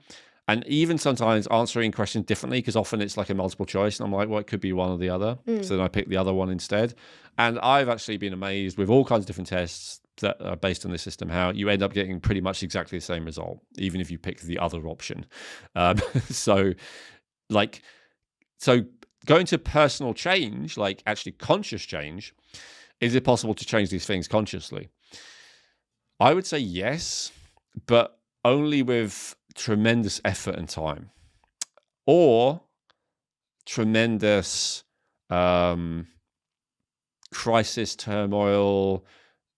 And even sometimes answering questions differently, because often it's like a multiple choice. And I'm like, well, it could be one or the other. So then I pick the other one instead. And I've actually been amazed with all kinds of different tests that are based on this system, how you end up getting pretty much exactly the same result, even if you pick the other option. So like, so going to personal change, like actually conscious change, is it possible to change these things consciously? I would say yes, but only with tremendous effort and time, or tremendous crisis, turmoil,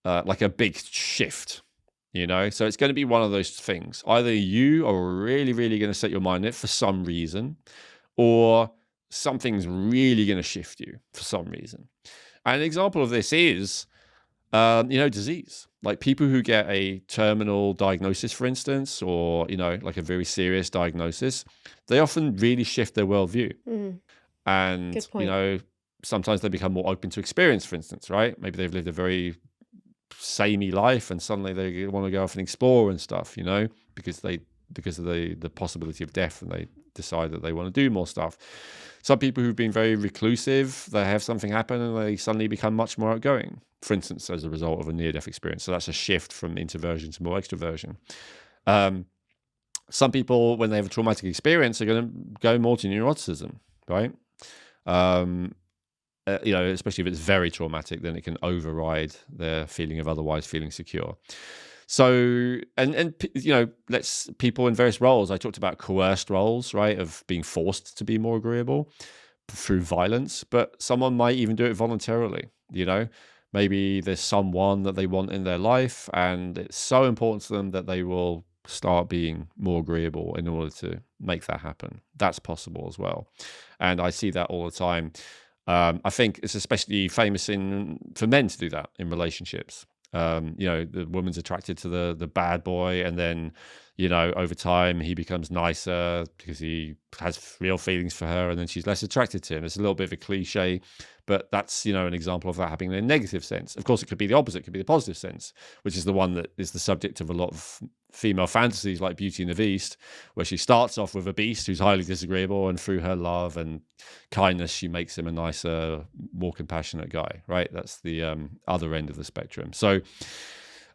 like a big shift, So it's going to be one of those things. Either you are really, really going to set your mind on it for some reason, or something's really going to shift you for some reason. And an example of this is, disease. Like people who get a terminal diagnosis, for instance, or, like a very serious diagnosis, they often really shift their worldview. And, Good point. Sometimes they become more open to experience, for instance, right? Maybe they've lived a very samey life and suddenly they want to go off and explore and stuff, because of the possibility of death, and they decide that they want to do more stuff. Some people who've been very reclusive, they have something happen and they suddenly become much more outgoing, for instance, as a result of a near-death experience. So that's a shift from introversion to more extroversion. Some people, when they have a traumatic experience, are going to go more to neuroticism, right? Especially if it's very traumatic, then it can override their feeling of otherwise feeling secure. So, and let's people in various roles. I talked about coerced roles, right, of being forced to be more agreeable through violence, but someone might even do it voluntarily. Maybe there's someone that they want in their life, and it's so important to them that they will start being more agreeable in order to make that happen. That's possible as well, and I see that all the time. I think it's especially famous for men to do that in relationships. The woman's attracted to the bad boy, and then, over time he becomes nicer because he has real feelings for her, and then she's less attracted to him. It's a little bit of a cliche, but that's, an example of that happening in a negative sense. Of course, it could be the opposite, it could be the positive sense, which is the one that is the subject of a lot of female fantasies like Beauty and the Beast, where she starts off with a beast who's highly disagreeable, and through her love and kindness, she makes him a nicer, more compassionate guy, right? That's the other end of the spectrum. So,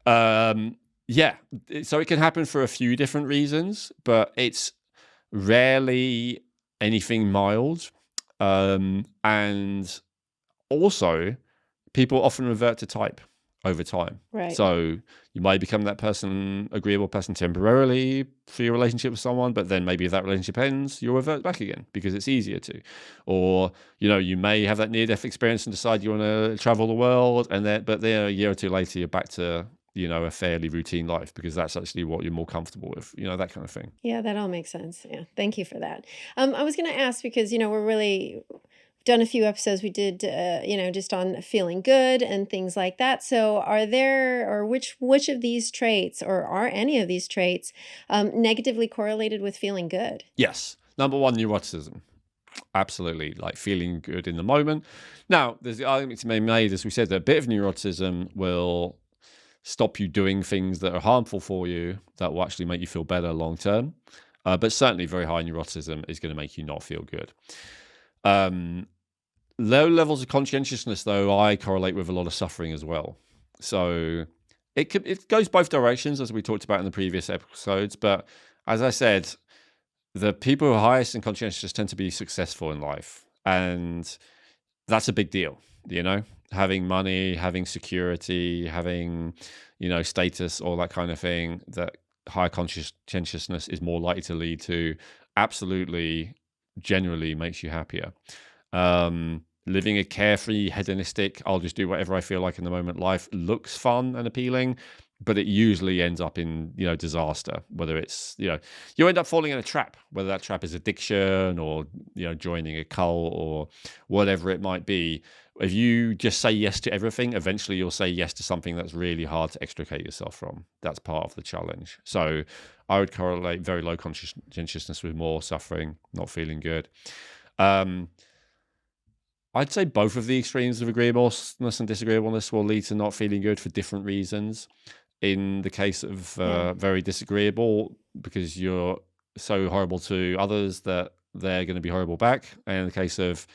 so it can happen for a few different reasons, but it's rarely anything mild. And also, people often revert to type over time. Right. So you might become that agreeable person temporarily for your relationship with someone, but then maybe if that relationship ends, you'll revert back again because it's easier to. Or, you may have that near-death experience and decide you want to travel the world, but then a year or two later, you're back to, a fairly routine life because that's actually what you're more comfortable with, that kind of thing. Yeah, that all makes sense. Yeah, thank you for that. I was going to ask because, we're really done a few episodes. We did, just on feeling good and things like that. So are there, or which of these traits, or are any of these traits negatively correlated with feeling good? Yes. Number one, neuroticism. Absolutely. Like feeling good in the moment. Now, there's the argument to be made, as we said, that a bit of neuroticism will stop you doing things that are harmful for you that will actually make you feel better long term. But certainly very high neuroticism is going to make you not feel good. Low levels of conscientiousness, though, I correlate with a lot of suffering as well. So it goes both directions, as we talked about in the previous episodes. But as I said, the people who are highest in conscientiousness tend to be successful in life. And that's a big deal, having money, having security, having, status, all that kind of thing, that higher conscientiousness is more likely to lead to, absolutely generally makes you happier. Living a carefree, hedonistic, I'll just do whatever I feel like in the moment life looks fun and appealing, but it usually ends up in, disaster, whether it's, you end up falling in a trap, whether that trap is addiction or, joining a cult or whatever it might be. If you just say yes to everything, eventually you'll say yes to something that's really hard to extricate yourself from. That's part of the challenge. So I would correlate very low conscientiousness with more suffering, not feeling good. I'd say both of the extremes of agreeableness and disagreeableness will lead to not feeling good for different reasons. In the case of very disagreeable, because you're so horrible to others that they're going to be horrible back. And in the case of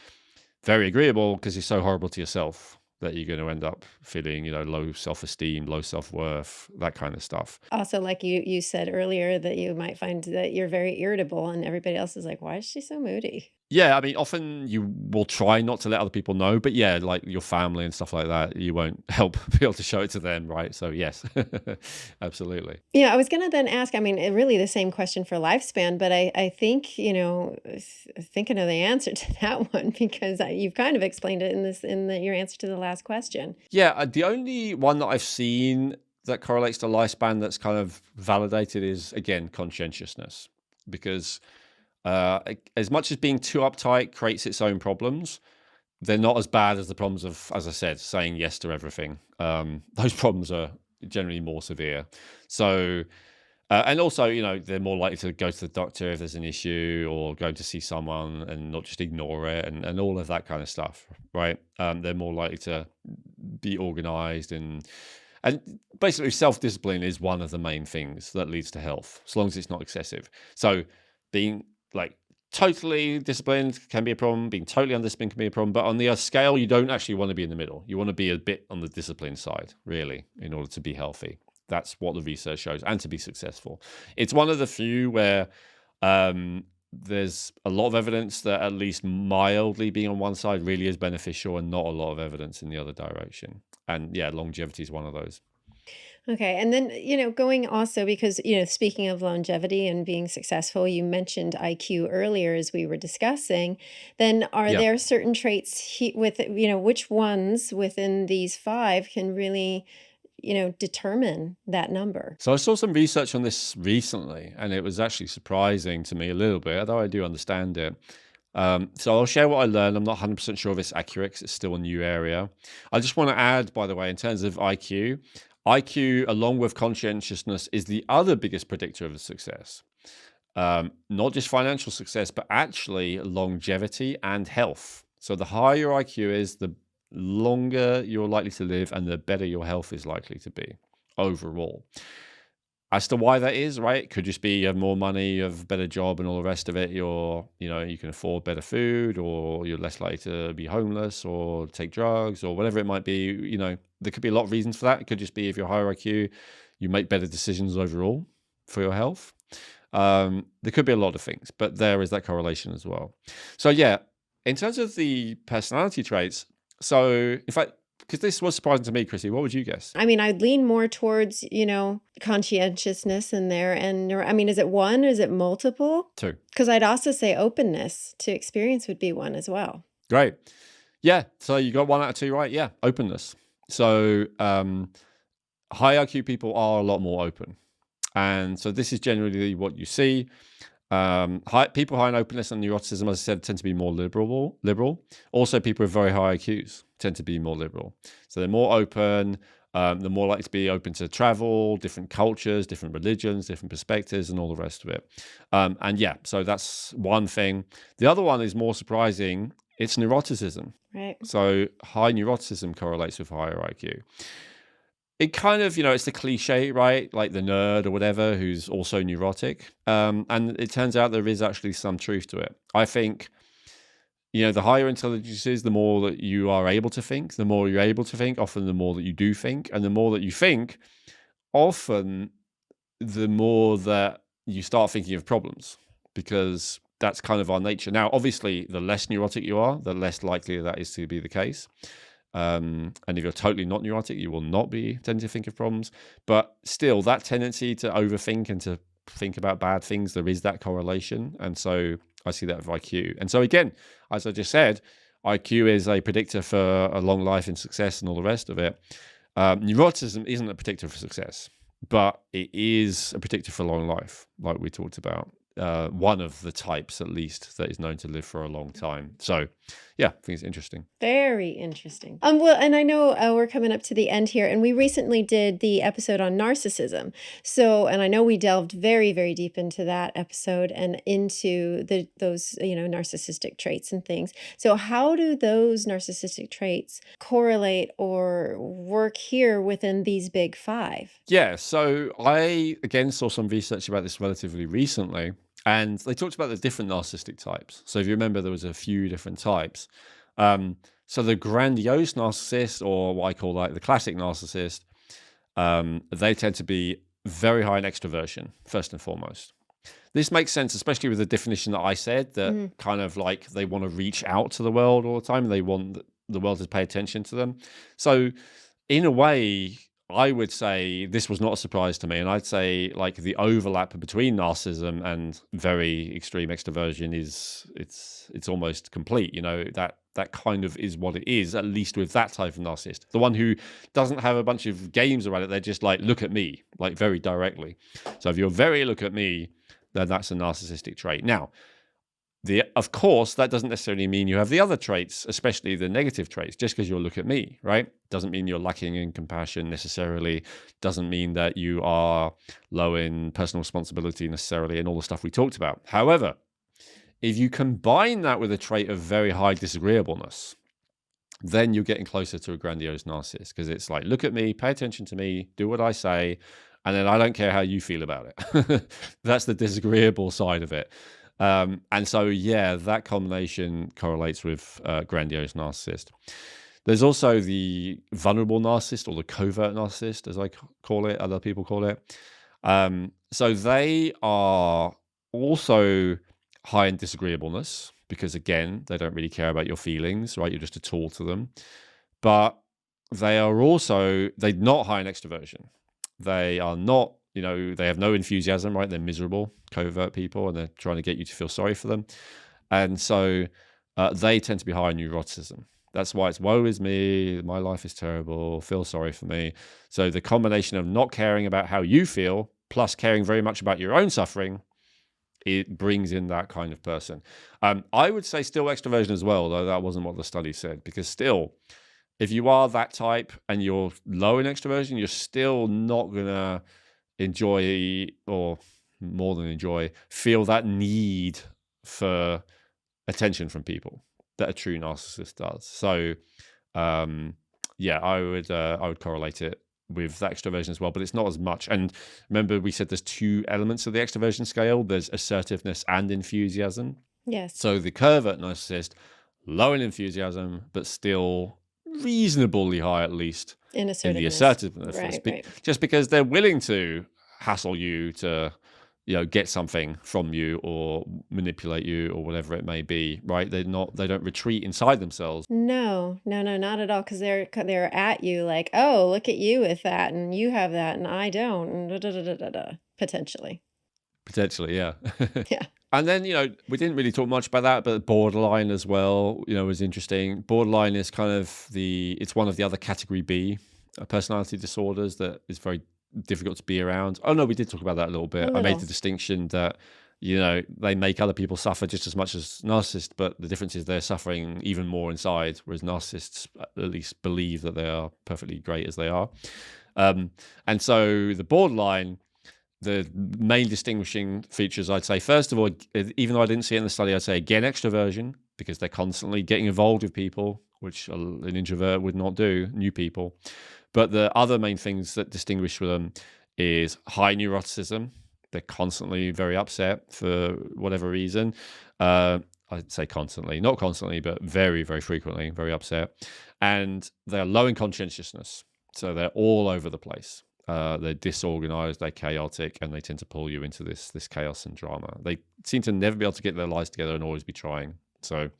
very agreeable, because you're so horrible to yourself that you're going to end up feeling, low self-esteem, low self-worth, that kind of stuff. Also, like you said earlier, that you might find that you're very irritable, and everybody else is like, "Why is she so moody?" Yeah, I mean, often you will try not to let other people know, but yeah, like your family and stuff like that, you won't help be able to show it to them, right? So yes, absolutely. I was gonna then ask, I mean, really the same question for lifespan, but I think, thinking of the answer to that one because you've kind of explained it your answer to the last question. Yeah, the only one that I've seen that correlates to lifespan that's kind of validated is, again, conscientiousness. Because as much as being too uptight creates its own problems, they're not as bad as the problems of, as I said, saying yes to everything. Those problems are generally more severe. So, and also, they're more likely to go to the doctor if there's an issue or go to see someone and not just ignore it and all of that kind of stuff, right? They're more likely to be organized and basically self-discipline is one of the main things that leads to health, as long as it's not excessive. So being like totally disciplined can be a problem. Being totally undisciplined can be a problem. But on the scale, you don't actually want to be in the middle. You want to be a bit on the discipline side, really, in order to be healthy. That's what the research shows, and to be successful. It's one of the few where there's a lot of evidence that at least mildly being on one side really is beneficial, and not a lot of evidence in the other direction. And yeah, longevity is one of those. Okay. And then, going also because, speaking of longevity and being successful, you mentioned IQ earlier as we were discussing. Then are Yeah. there certain traits which ones within these five can really, determine that number? So I saw some research on this recently, and it was actually surprising to me a little bit, although I do understand it. So I'll share what I learned. I'm not 100% sure if it's accurate 'cause it's still a new area. I just want to add, by the way, in terms of IQ, along with conscientiousness, is the other biggest predictor of success. Not just financial success, but actually longevity and health. So the higher your IQ is, the longer you're likely to live and the better your health is likely to be overall. As to why that is, right? It could just be you have more money, you have a better job and all the rest of it. You can afford better food, or you're less likely to be homeless or take drugs or whatever it might be. There could be a lot of reasons for that. It could just be if you're higher IQ, you make better decisions overall for your health. There could be a lot of things, but there is that correlation as well. So yeah, in terms of the personality traits, so in fact, because this was surprising to me, Chrissy, what would you guess? I mean, I'd lean more towards, conscientiousness in there. And I mean, is it one? Is it multiple? Two. Because I'd also say openness to experience would be one as well. Great. Yeah. So you got 1 out of 2 right. Yeah. Openness. So high IQ people are a lot more open. And so this is generally what you see. People high in openness and neuroticism, as I said, tend to be more liberal. Also, people with very high IQs tend to be more liberal. So they're more open. They're more likely to be open to travel, different cultures, different religions, different perspectives, and all the rest of it. And yeah, so that's one thing. The other one is more surprising. It's neuroticism. Right. So high neuroticism correlates with higher IQ. It kind of, it's the cliche, right? Like the nerd or whatever who's also neurotic. And it turns out there is actually some truth to it. I think, the higher intelligence is, the more that you are able to think. The more you're able to think, often the more that you do think. And the more that you think, often the more that you start thinking of problems, because that's kind of our nature. Now, obviously, the less neurotic you are, the less likely that is to be the case. And if you're totally not neurotic, you will not be tending to think of problems. But still, that tendency to overthink and to think about bad things, there is that correlation. And so I see that with IQ. And so again, as I just said, IQ is a predictor for a long life and success and all the rest of it. Neuroticism isn't a predictor for success, but it is a predictor for long life, like we talked about. One of the types, at least, that is known to live for a long time. So, yeah, I think it's interesting. Very interesting. Well, and I know we're coming up to the end here, and we recently did the episode on narcissism. So, and I know we delved very, very deep into that episode and into those, narcissistic traits and things. So, how do those narcissistic traits correlate or work here within these big five? Yeah, so I, again, saw some research about this relatively recently. And they talked about the different narcissistic types. So if you remember, there was a few different types. So the grandiose narcissist, or what I call like the classic narcissist, they tend to be very high in extroversion, first and foremost. This makes sense, especially with the definition that I said, that kind of like they want to reach out to the world all the time. And they want the world to pay attention to them. So in a way, I would say this was not a surprise to me. And I'd say like the overlap between narcissism and very extreme extroversion it's almost complete. That kind of is what it is, at least with that type of narcissist. The one who doesn't have a bunch of games around it. They're just like, look at me, like very directly. So if you're very look at me, then that's a narcissistic trait. Now, of course, that doesn't necessarily mean you have the other traits, especially the negative traits. Just because you look at me, right? Doesn't mean you're lacking in compassion necessarily. Doesn't mean that you are low in personal responsibility necessarily, and all the stuff we talked about. However, if you combine that with a trait of very high disagreeableness, then you're getting closer to a grandiose narcissist, because it's like, look at me, pay attention to me, do what I say, and then I don't care how you feel about it. That's the disagreeable side of it. And so, yeah, that combination correlates with grandiose narcissist. There's also the vulnerable narcissist, or the covert narcissist, as I call it, other people call it. So they are also high in disagreeableness, because, again, they don't really care about your feelings, right? You're just a tool to them. But they're not high in extroversion. They are not, they have no enthusiasm, right? They're miserable, covert people, and they're trying to get you to feel sorry for them. And so they tend to be high in neuroticism. That's why it's woe is me, my life is terrible, feel sorry for me. So the combination of not caring about how you feel, plus caring very much about your own suffering, it brings in that kind of person. I would say still extroversion as well, though that wasn't what the study said, because still, if you are that type and you're low in extroversion, you're still not going to enjoy, or more than enjoy, feel that need for attention from people that a true narcissist does. So, yeah, I would correlate it with that extroversion as well, but it's not as much. And remember, we said there's two elements of the extroversion scale. There's assertiveness and enthusiasm. Yes. So the covert narcissist, low in enthusiasm, but still reasonably high, at least in the assertiveness, right. Just because they're willing to hassle you to get something from you or manipulate you or whatever it may be, right? They don't retreat inside themselves. No, not at all, because they're at you like, oh, look at you with that, and you have that, and I don't, and potentially, yeah. yeah. And then, we didn't really talk much about that, but borderline as well, was interesting. Borderline is kind of it's one of the other category B personality disorders that is very difficult to be around. Oh, no, we did talk about that a little bit. I made the distinction that, they make other people suffer just as much as narcissists, but the difference is they're suffering even more inside, whereas narcissists at least believe that they are perfectly great as they are. And so the borderline, the main distinguishing features, I'd say, first of all, even though I didn't see it in the study, I'd say, again, extroversion, because they're constantly getting involved with people, which an introvert would not do, new people. But the other main things that distinguish them is high neuroticism. They're constantly very upset for whatever reason. I'd say constantly, not constantly, but very, very frequently, very upset. And they're low in conscientiousness. So they're all over the place. They're disorganized, they're chaotic, and they tend to pull you into this chaos and drama. They seem to never be able to get their lives together and always be trying. So,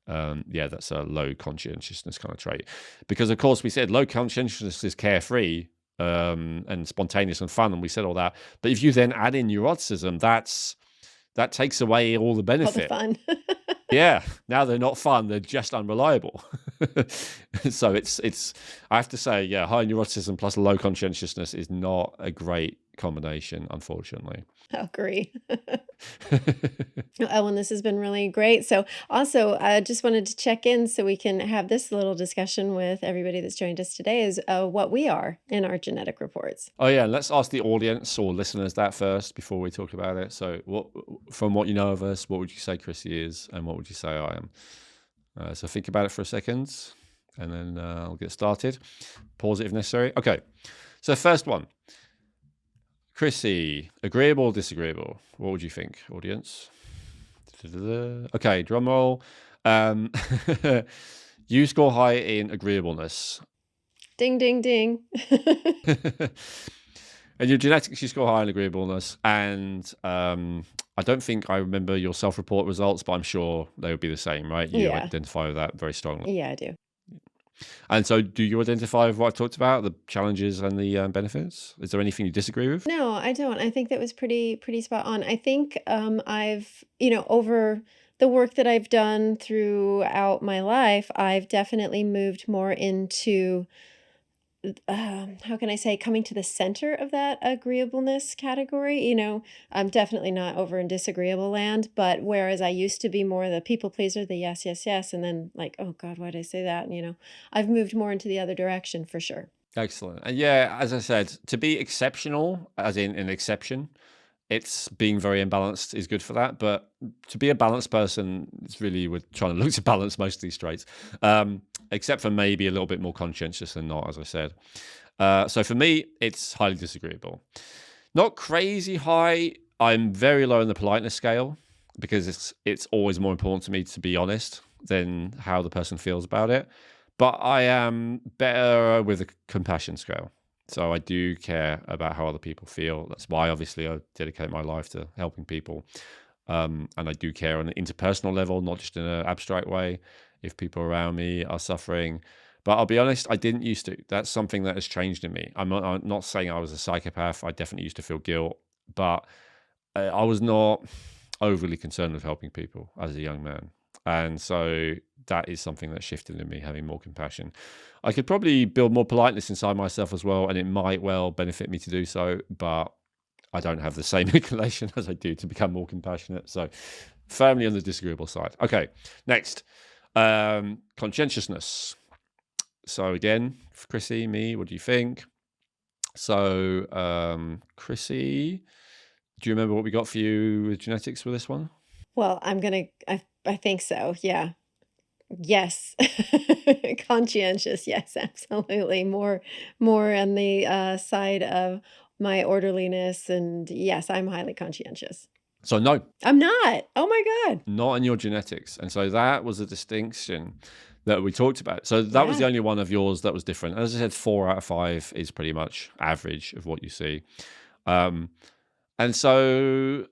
yeah, that's a low conscientiousness kind of trait. Because, of course, we said low conscientiousness is carefree and spontaneous and fun, and we said all that. But if you then add in neuroticism, that takes away all the benefit. All the fun. Yeah, now they're not fun; they're just unreliable. So it's. I have to say, yeah, high neuroticism plus low conscientiousness is not a great combination, unfortunately. I agree. Oh, and this has been really great. So also, I just wanted to check in so we can have this little discussion with everybody that's joined us today is what we are in our genetic reports. Oh yeah, let's ask the audience or listeners that first before we talk about it. So from what you know of us, what would you say Chrissy is and what would you say I am? So think about it for a second and then I'll get started. Pause it if necessary. Okay, so first one. Chrissy, agreeable or disagreeable? What would you think, audience? Okay, drum roll. You score high in agreeableness. Ding, ding, ding. And your genetics, you score high in agreeableness. And I don't think I remember your self-report results, but I'm sure they would be the same, right? You Yeah. identify with that very strongly. Yeah, I do. And so do you identify with what I've talked about, the challenges and the benefits? Is there anything you disagree with? No, I don't. I think that was pretty spot on. I think I've, over the work that I've done throughout my life, I've definitely moved more into how can I say, coming to the center of that agreeableness category. I'm definitely not over in disagreeable land, but whereas I used to be more the people pleaser, the yes, yes, yes, and then like, oh God, why did I say that? I've moved more into the other direction for sure. Excellent. And yeah, as I said, to be exceptional, as in an exception, it's being very imbalanced is good for that. But to be a balanced person, it's really, we're trying to look to balance most of these traits, except for maybe a little bit more conscientious than not, as I said. So for me, it's highly disagreeable. Not crazy high. I'm very low on the politeness scale because it's always more important to me to be honest than how the person feels about it. But I am better with a compassion scale. So I do care about how other people feel. That's why, obviously, I dedicate my life to helping people. And I do care on an interpersonal level, not just in an abstract way, if people around me are suffering. But I'll be honest, I didn't used to. That's something that has changed in me. I'm not saying I was a psychopath. I definitely used to feel guilt. But I was not overly concerned with helping people as a young man. And so that is something that shifted in me, having more compassion. I could probably build more politeness inside myself as well, and it might well benefit me to do so, but I don't have the same inclination as I do to become more compassionate. So firmly on the disagreeable side. Okay, next. Conscientiousness. So again, for Chrissy, me, what do you think? So Chrissy, do you remember what we got for you with genetics for this one? Well, I think so. Yeah. Yes. Conscientious. Yes, absolutely. More on the side of my orderliness, and yes, I'm highly conscientious. So no, I'm not. Oh my God. not in your genetics. And so that was a distinction that we talked about. So that was the Yeah. only one of yours that was different. As I said, 4 out of 5 is pretty much average of what you see. And so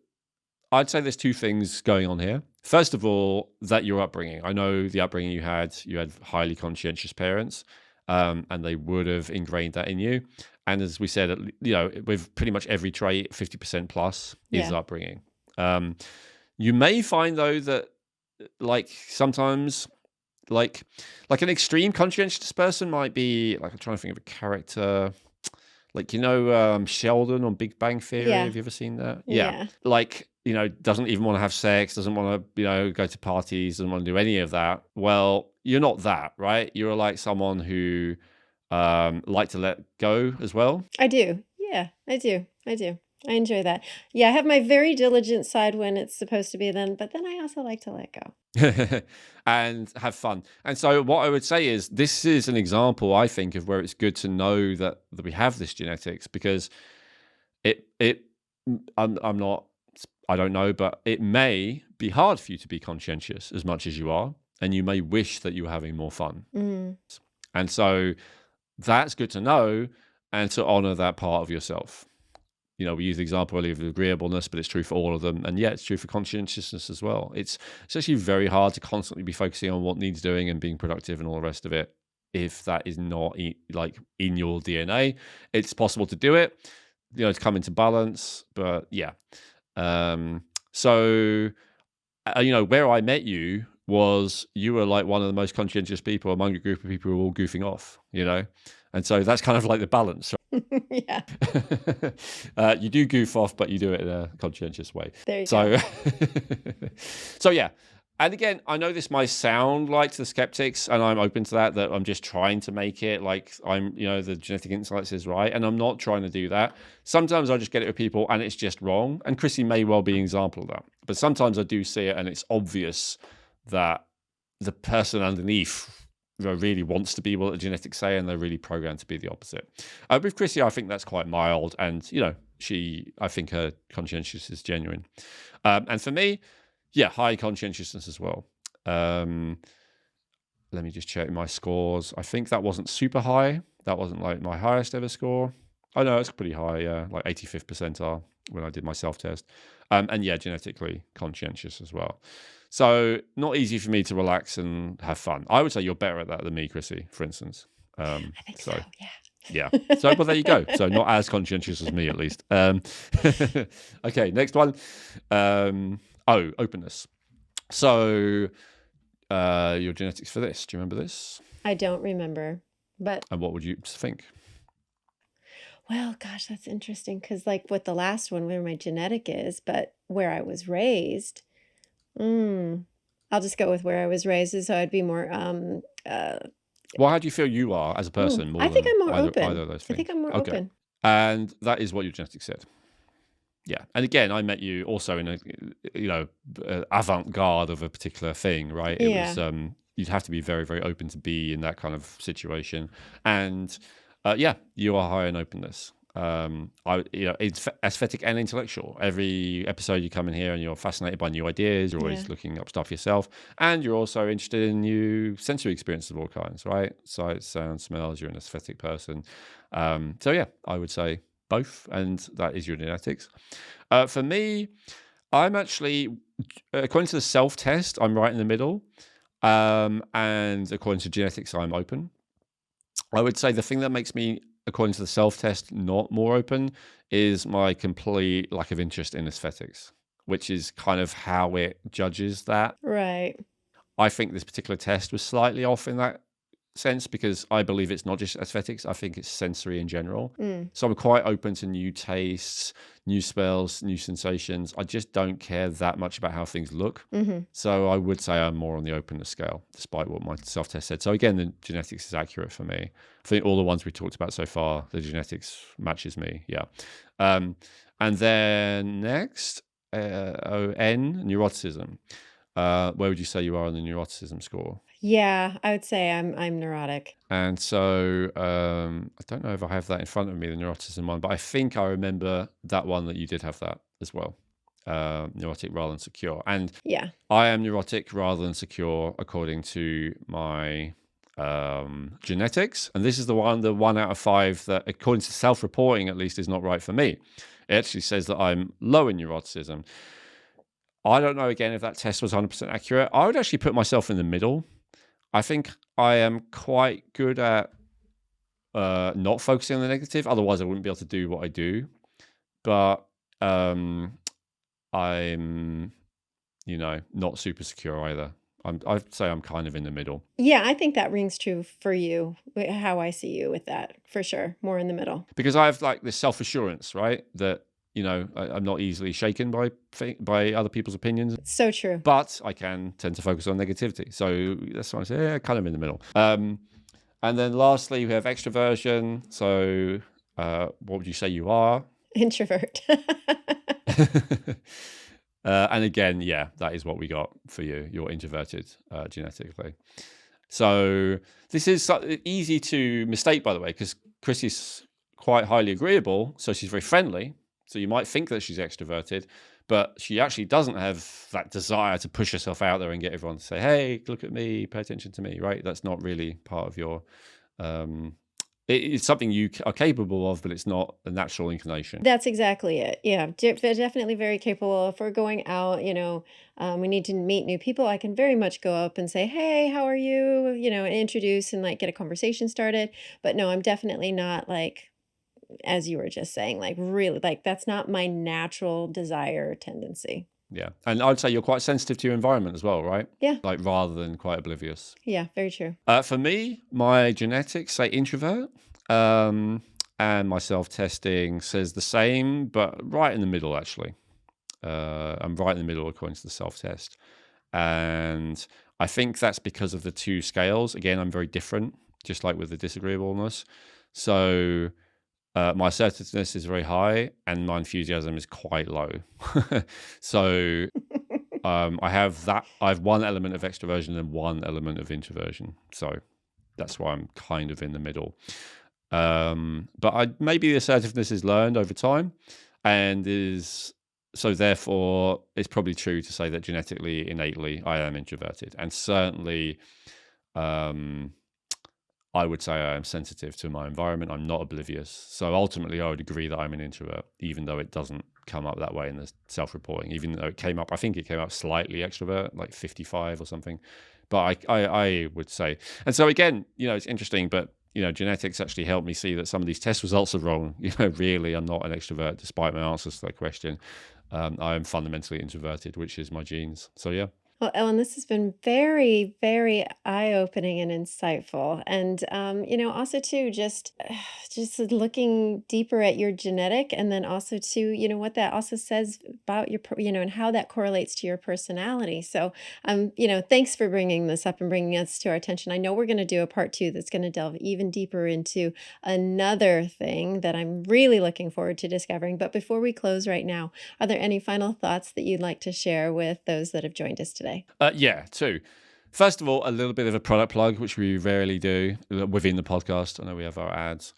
I'd say there's 2 things going on here. First of all, that your upbringing. I know the upbringing you had highly conscientious parents, and they would have ingrained that in you. And as we said, with pretty much every trait, 50% plus is Yeah. upbringing. You may find though that like sometimes like an extreme conscientious person might be like, I'm trying to think of a character. Like, Sheldon on Big Bang Theory. Yeah. Have you ever seen that? Yeah. Like, doesn't even want to have sex, doesn't want to, go to parties, doesn't want to do any of that. Well, you're not that, right? You're like someone who like to let go as well. I do. Yeah, I do. I enjoy that. Yeah, I have my very diligent side when it's supposed to be then, but then I also like to let go. And have fun. And so what I would say is this is an example, I think, of where it's good to know that we have this genetics, because I'm not, I don't know, but it may be hard for you to be conscientious as much as you are, and you may wish that you were having more fun. Mm. And so that's good to know and to honor that part of yourself. We use the example earlier of agreeableness, but it's true for all of them. And yeah, it's true for conscientiousness as well. It's actually very hard to constantly be focusing on what needs doing and being productive and all the rest of it if that is not like in your DNA. It's possible to do it, to come into balance. But yeah. So, where I met you was you were like one of the most conscientious people among a group of people who were all goofing off, and so that's kind of like the balance. Yeah. You do goof off, but you do it in a conscientious way. There you So, go. so yeah. And again, I know this might sound like to the skeptics, and I'm open to that I'm just trying to make it like I'm, the genetic insights is right. And I'm not trying to do that. Sometimes I just get it with people and it's just wrong. And Chrissy may well be an example of that. But sometimes I do see it and it's obvious that the person underneath really wants to be what the genetics say, and they're really programmed to be the opposite. With Chrissy, I think that's quite mild, and I think her conscientiousness is genuine. And for me, yeah, high conscientiousness as well. Let me just check my scores. I think that wasn't super high. That wasn't like my highest ever score. Oh no, it's pretty high. Yeah, like 85th percentile when I did my self-test. And yeah, genetically conscientious as well. So not easy for me to relax and have fun. I would say you're better at that than me, Chrissy, for instance. I think so. Yeah. So, well, there you go. So not as conscientious as me, at least. Okay, next one. Openness. So your genetics for this. Do you remember this? I don't remember, but And what would you think? well, gosh, that's interesting because, like, with the last one, where my genetic is, but where I was raised, I'll just go with where I was raised, so I'd be more. Well, how do you feel you are as a person more I think than I'm more open. either of those I things? think I'm more Okay. open. And that is what your genetics said. Yeah. And again, I met you also in a avant-garde of a particular thing, right? It Yeah. was you'd have to be very, very open to be in that kind of situation. And yeah, you are high in openness. It's aesthetic and intellectual. Every episode you come in here and you're fascinated by new ideas. You're always Yeah. looking up stuff yourself, and you're also interested in new sensory experiences of all kinds, right? Sights, sounds, smells. You're an aesthetic person. So yeah, I would say both, and that is your genetics. For me, I'm actually, according to the self-test, I'm right in the middle, and according to genetics, I'm open. I would say the thing that makes me, according to the self-test, not more open is my complete lack of interest in aesthetics, which is kind of how it judges that. Right. I think this particular test was slightly off in that sense because I believe it's not just aesthetics. I think it's sensory in general. So I'm quite open to new tastes, new smells, new sensations. I just don't care that much about how things look. So I would say I'm more on the openness scale, despite what my self-test said. So again, the genetics is accurate for me. I think all the ones we talked about so far, the genetics matches me. Yeah. And then next, N, neuroticism. Where would you say you are on the neuroticism score? Yeah, I would say I'm neurotic. And so I don't know if I have that in front of me, the neuroticism one, but I think I remember that one that you did have that as well. Neurotic rather than secure. And Yeah. I am neurotic rather than secure according to my genetics. And this is the one out of 5 that, according to self-reporting at least, is not right for me. It actually says that I'm low in neuroticism. I don't know, again, if that test was 100% accurate. I would actually put myself in the middle. I think I am quite good at not focusing on the negative. Otherwise, I wouldn't be able to do what I do. But I'm, not super secure either. I'd say I'm kind of in the middle. Yeah, I think that rings true for you, how I see you with that, for sure. More in the middle. Because I have like this self-assurance, right? That, I'm not easily shaken by other people's opinions. It's so true. But I can tend to focus on negativity. So that's why I say, yeah, kind of in the middle. And then lastly, we have extroversion. So what would you say you are? Introvert. And again, yeah, that is what we got for you. You're introverted genetically. So this is easy to mistake, by the way, because Chrissy's quite highly agreeable. So she's very friendly. So you might think that she's extroverted, but she actually doesn't have that desire to push herself out there and get everyone to say, hey, look at me, pay attention to me, right? That's not really part of your... it's something you are capable of, but it's not a natural inclination. That's exactly it. Yeah, they're definitely very capable. If we're going out, we need to meet new people, I can very much go up and say, hey, how are you? And introduce and like get a conversation started. But no, I'm definitely not like, as you were just saying, like really, like that's not my natural desire or tendency. Yeah. And I'd say you're quite sensitive to your environment as well, right? Yeah. Like rather than quite oblivious. Yeah, very true. For me, my genetics say introvert. And my self-testing says the same, but right in the middle, actually. I'm right in the middle according to the self-test. And I think that's because of the 2 scales. Again, I'm very different, just like with the disagreeableness. So my assertiveness is very high and my enthusiasm is quite low. So I have 1 element of extroversion and 1 element of introversion. So that's why I'm kind of in the middle. But maybe the assertiveness is learned over time, and is so therefore it's probably true to say that genetically, innately, I am introverted, and certainly, um, I would say I am sensitive to my environment. I'm not oblivious. So ultimately, I would agree that I'm an introvert, even though it doesn't come up that way in the self-reporting. Even though it came up, I think it came up slightly extrovert, like 55 or something. But I would say, and so again, it's interesting, but genetics actually helped me see that some of these test results are wrong. Really, I'm not an extrovert, despite my answers to that question. I am fundamentally introverted, which is my genes. So yeah. Well, Ellen, this has been very, very eye-opening and insightful. And also too, just looking deeper at your genetic, and then also too, what that also says about and how that correlates to your personality. So, thanks for bringing this up and bringing us to our attention. I know we're going to do a part two that's going to delve even deeper into another thing that I'm really looking forward to discovering. But before we close right now, are there any final thoughts that you'd like to share with those that have joined us today? Yeah, two. First of all, a little bit of a product plug, which we rarely do within the podcast. I know we have our ads.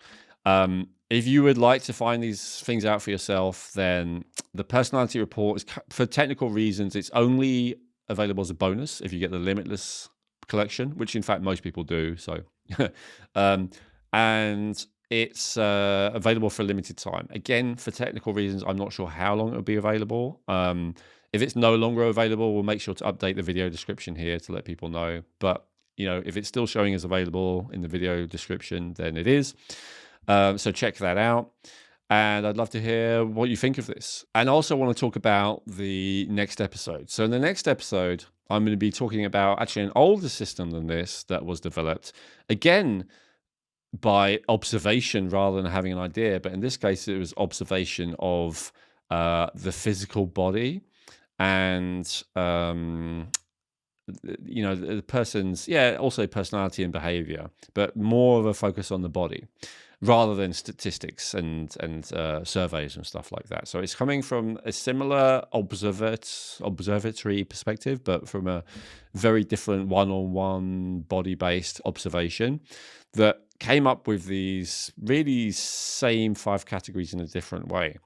If you would like to find these things out for yourself, then the personality report is, for technical reasons, it's only available as a bonus if you get the Limitless collection, which in fact most people do. So, and it's available for a limited time. Again, for technical reasons, I'm not sure how long it'll be available. If it's no longer available, we'll make sure to update the video description here to let people know. But, if it's still showing as available in the video description, then it is. So check that out. And I'd love to hear what you think of this. And I also want to talk about the next episode. So in the next episode, I'm going to be talking about actually an older system than this that was developed, again, by observation rather than having an idea. But in this case, it was observation of the physical body and the person's also personality and behavior, but more of a focus on the body rather than statistics and surveys and stuff like that. So it's coming from a similar observatory perspective, but from a very different one-on-one body-based observation that came up with these really same 5 categories in a different way.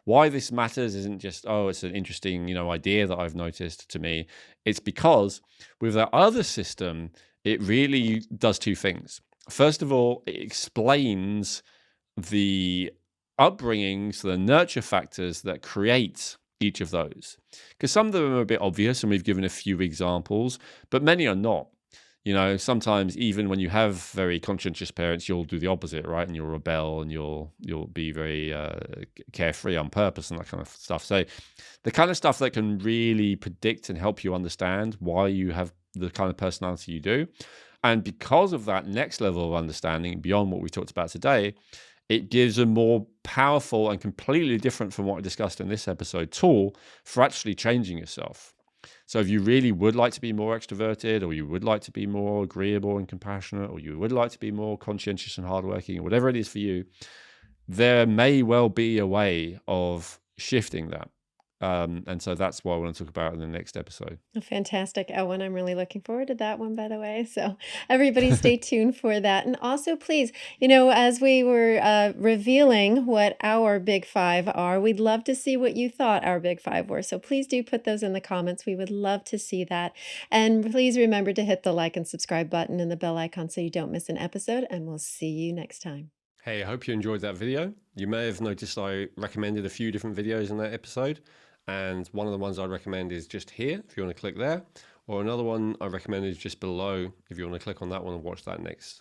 Why this matters isn't just, it's an interesting, idea that I've noticed to me. It's because with that other system, it really does 2 things. First of all, it explains the upbringings, the nurture factors that create each of those. Because some of them are a bit obvious, and we've given a few examples, but many are not. Sometimes even when you have very conscientious parents, you'll do the opposite, right? And you'll rebel, and you'll be very carefree on purpose and that kind of stuff. So the kind of stuff that can really predict and help you understand why you have the kind of personality you do. And because of that next level of understanding, beyond what we talked about today, it gives a more powerful and completely different from what I discussed in this episode tool for actually changing yourself. So if you really would like to be more extroverted, or you would like to be more agreeable and compassionate, or you would like to be more conscientious and hardworking, or whatever it is for you, there may well be a way of shifting that. And so that's what I want to talk about in the next episode. Fantastic, Owen. I'm really looking forward to that one, by the way. So everybody stay tuned for that. And also, please, as we were revealing what our big 5 are, we'd love to see what you thought our big 5 were. So please do put those in the comments. We would love to see that. And please remember to hit the like and subscribe button and the bell icon so you don't miss an episode. And we'll see you next time. Hey, I hope you enjoyed that video. You may have noticed I recommended a few different videos in that episode. And one of the ones I recommend is just here, if you want to click there. Or another one I recommend is just below, if you want to click on that one and watch that next.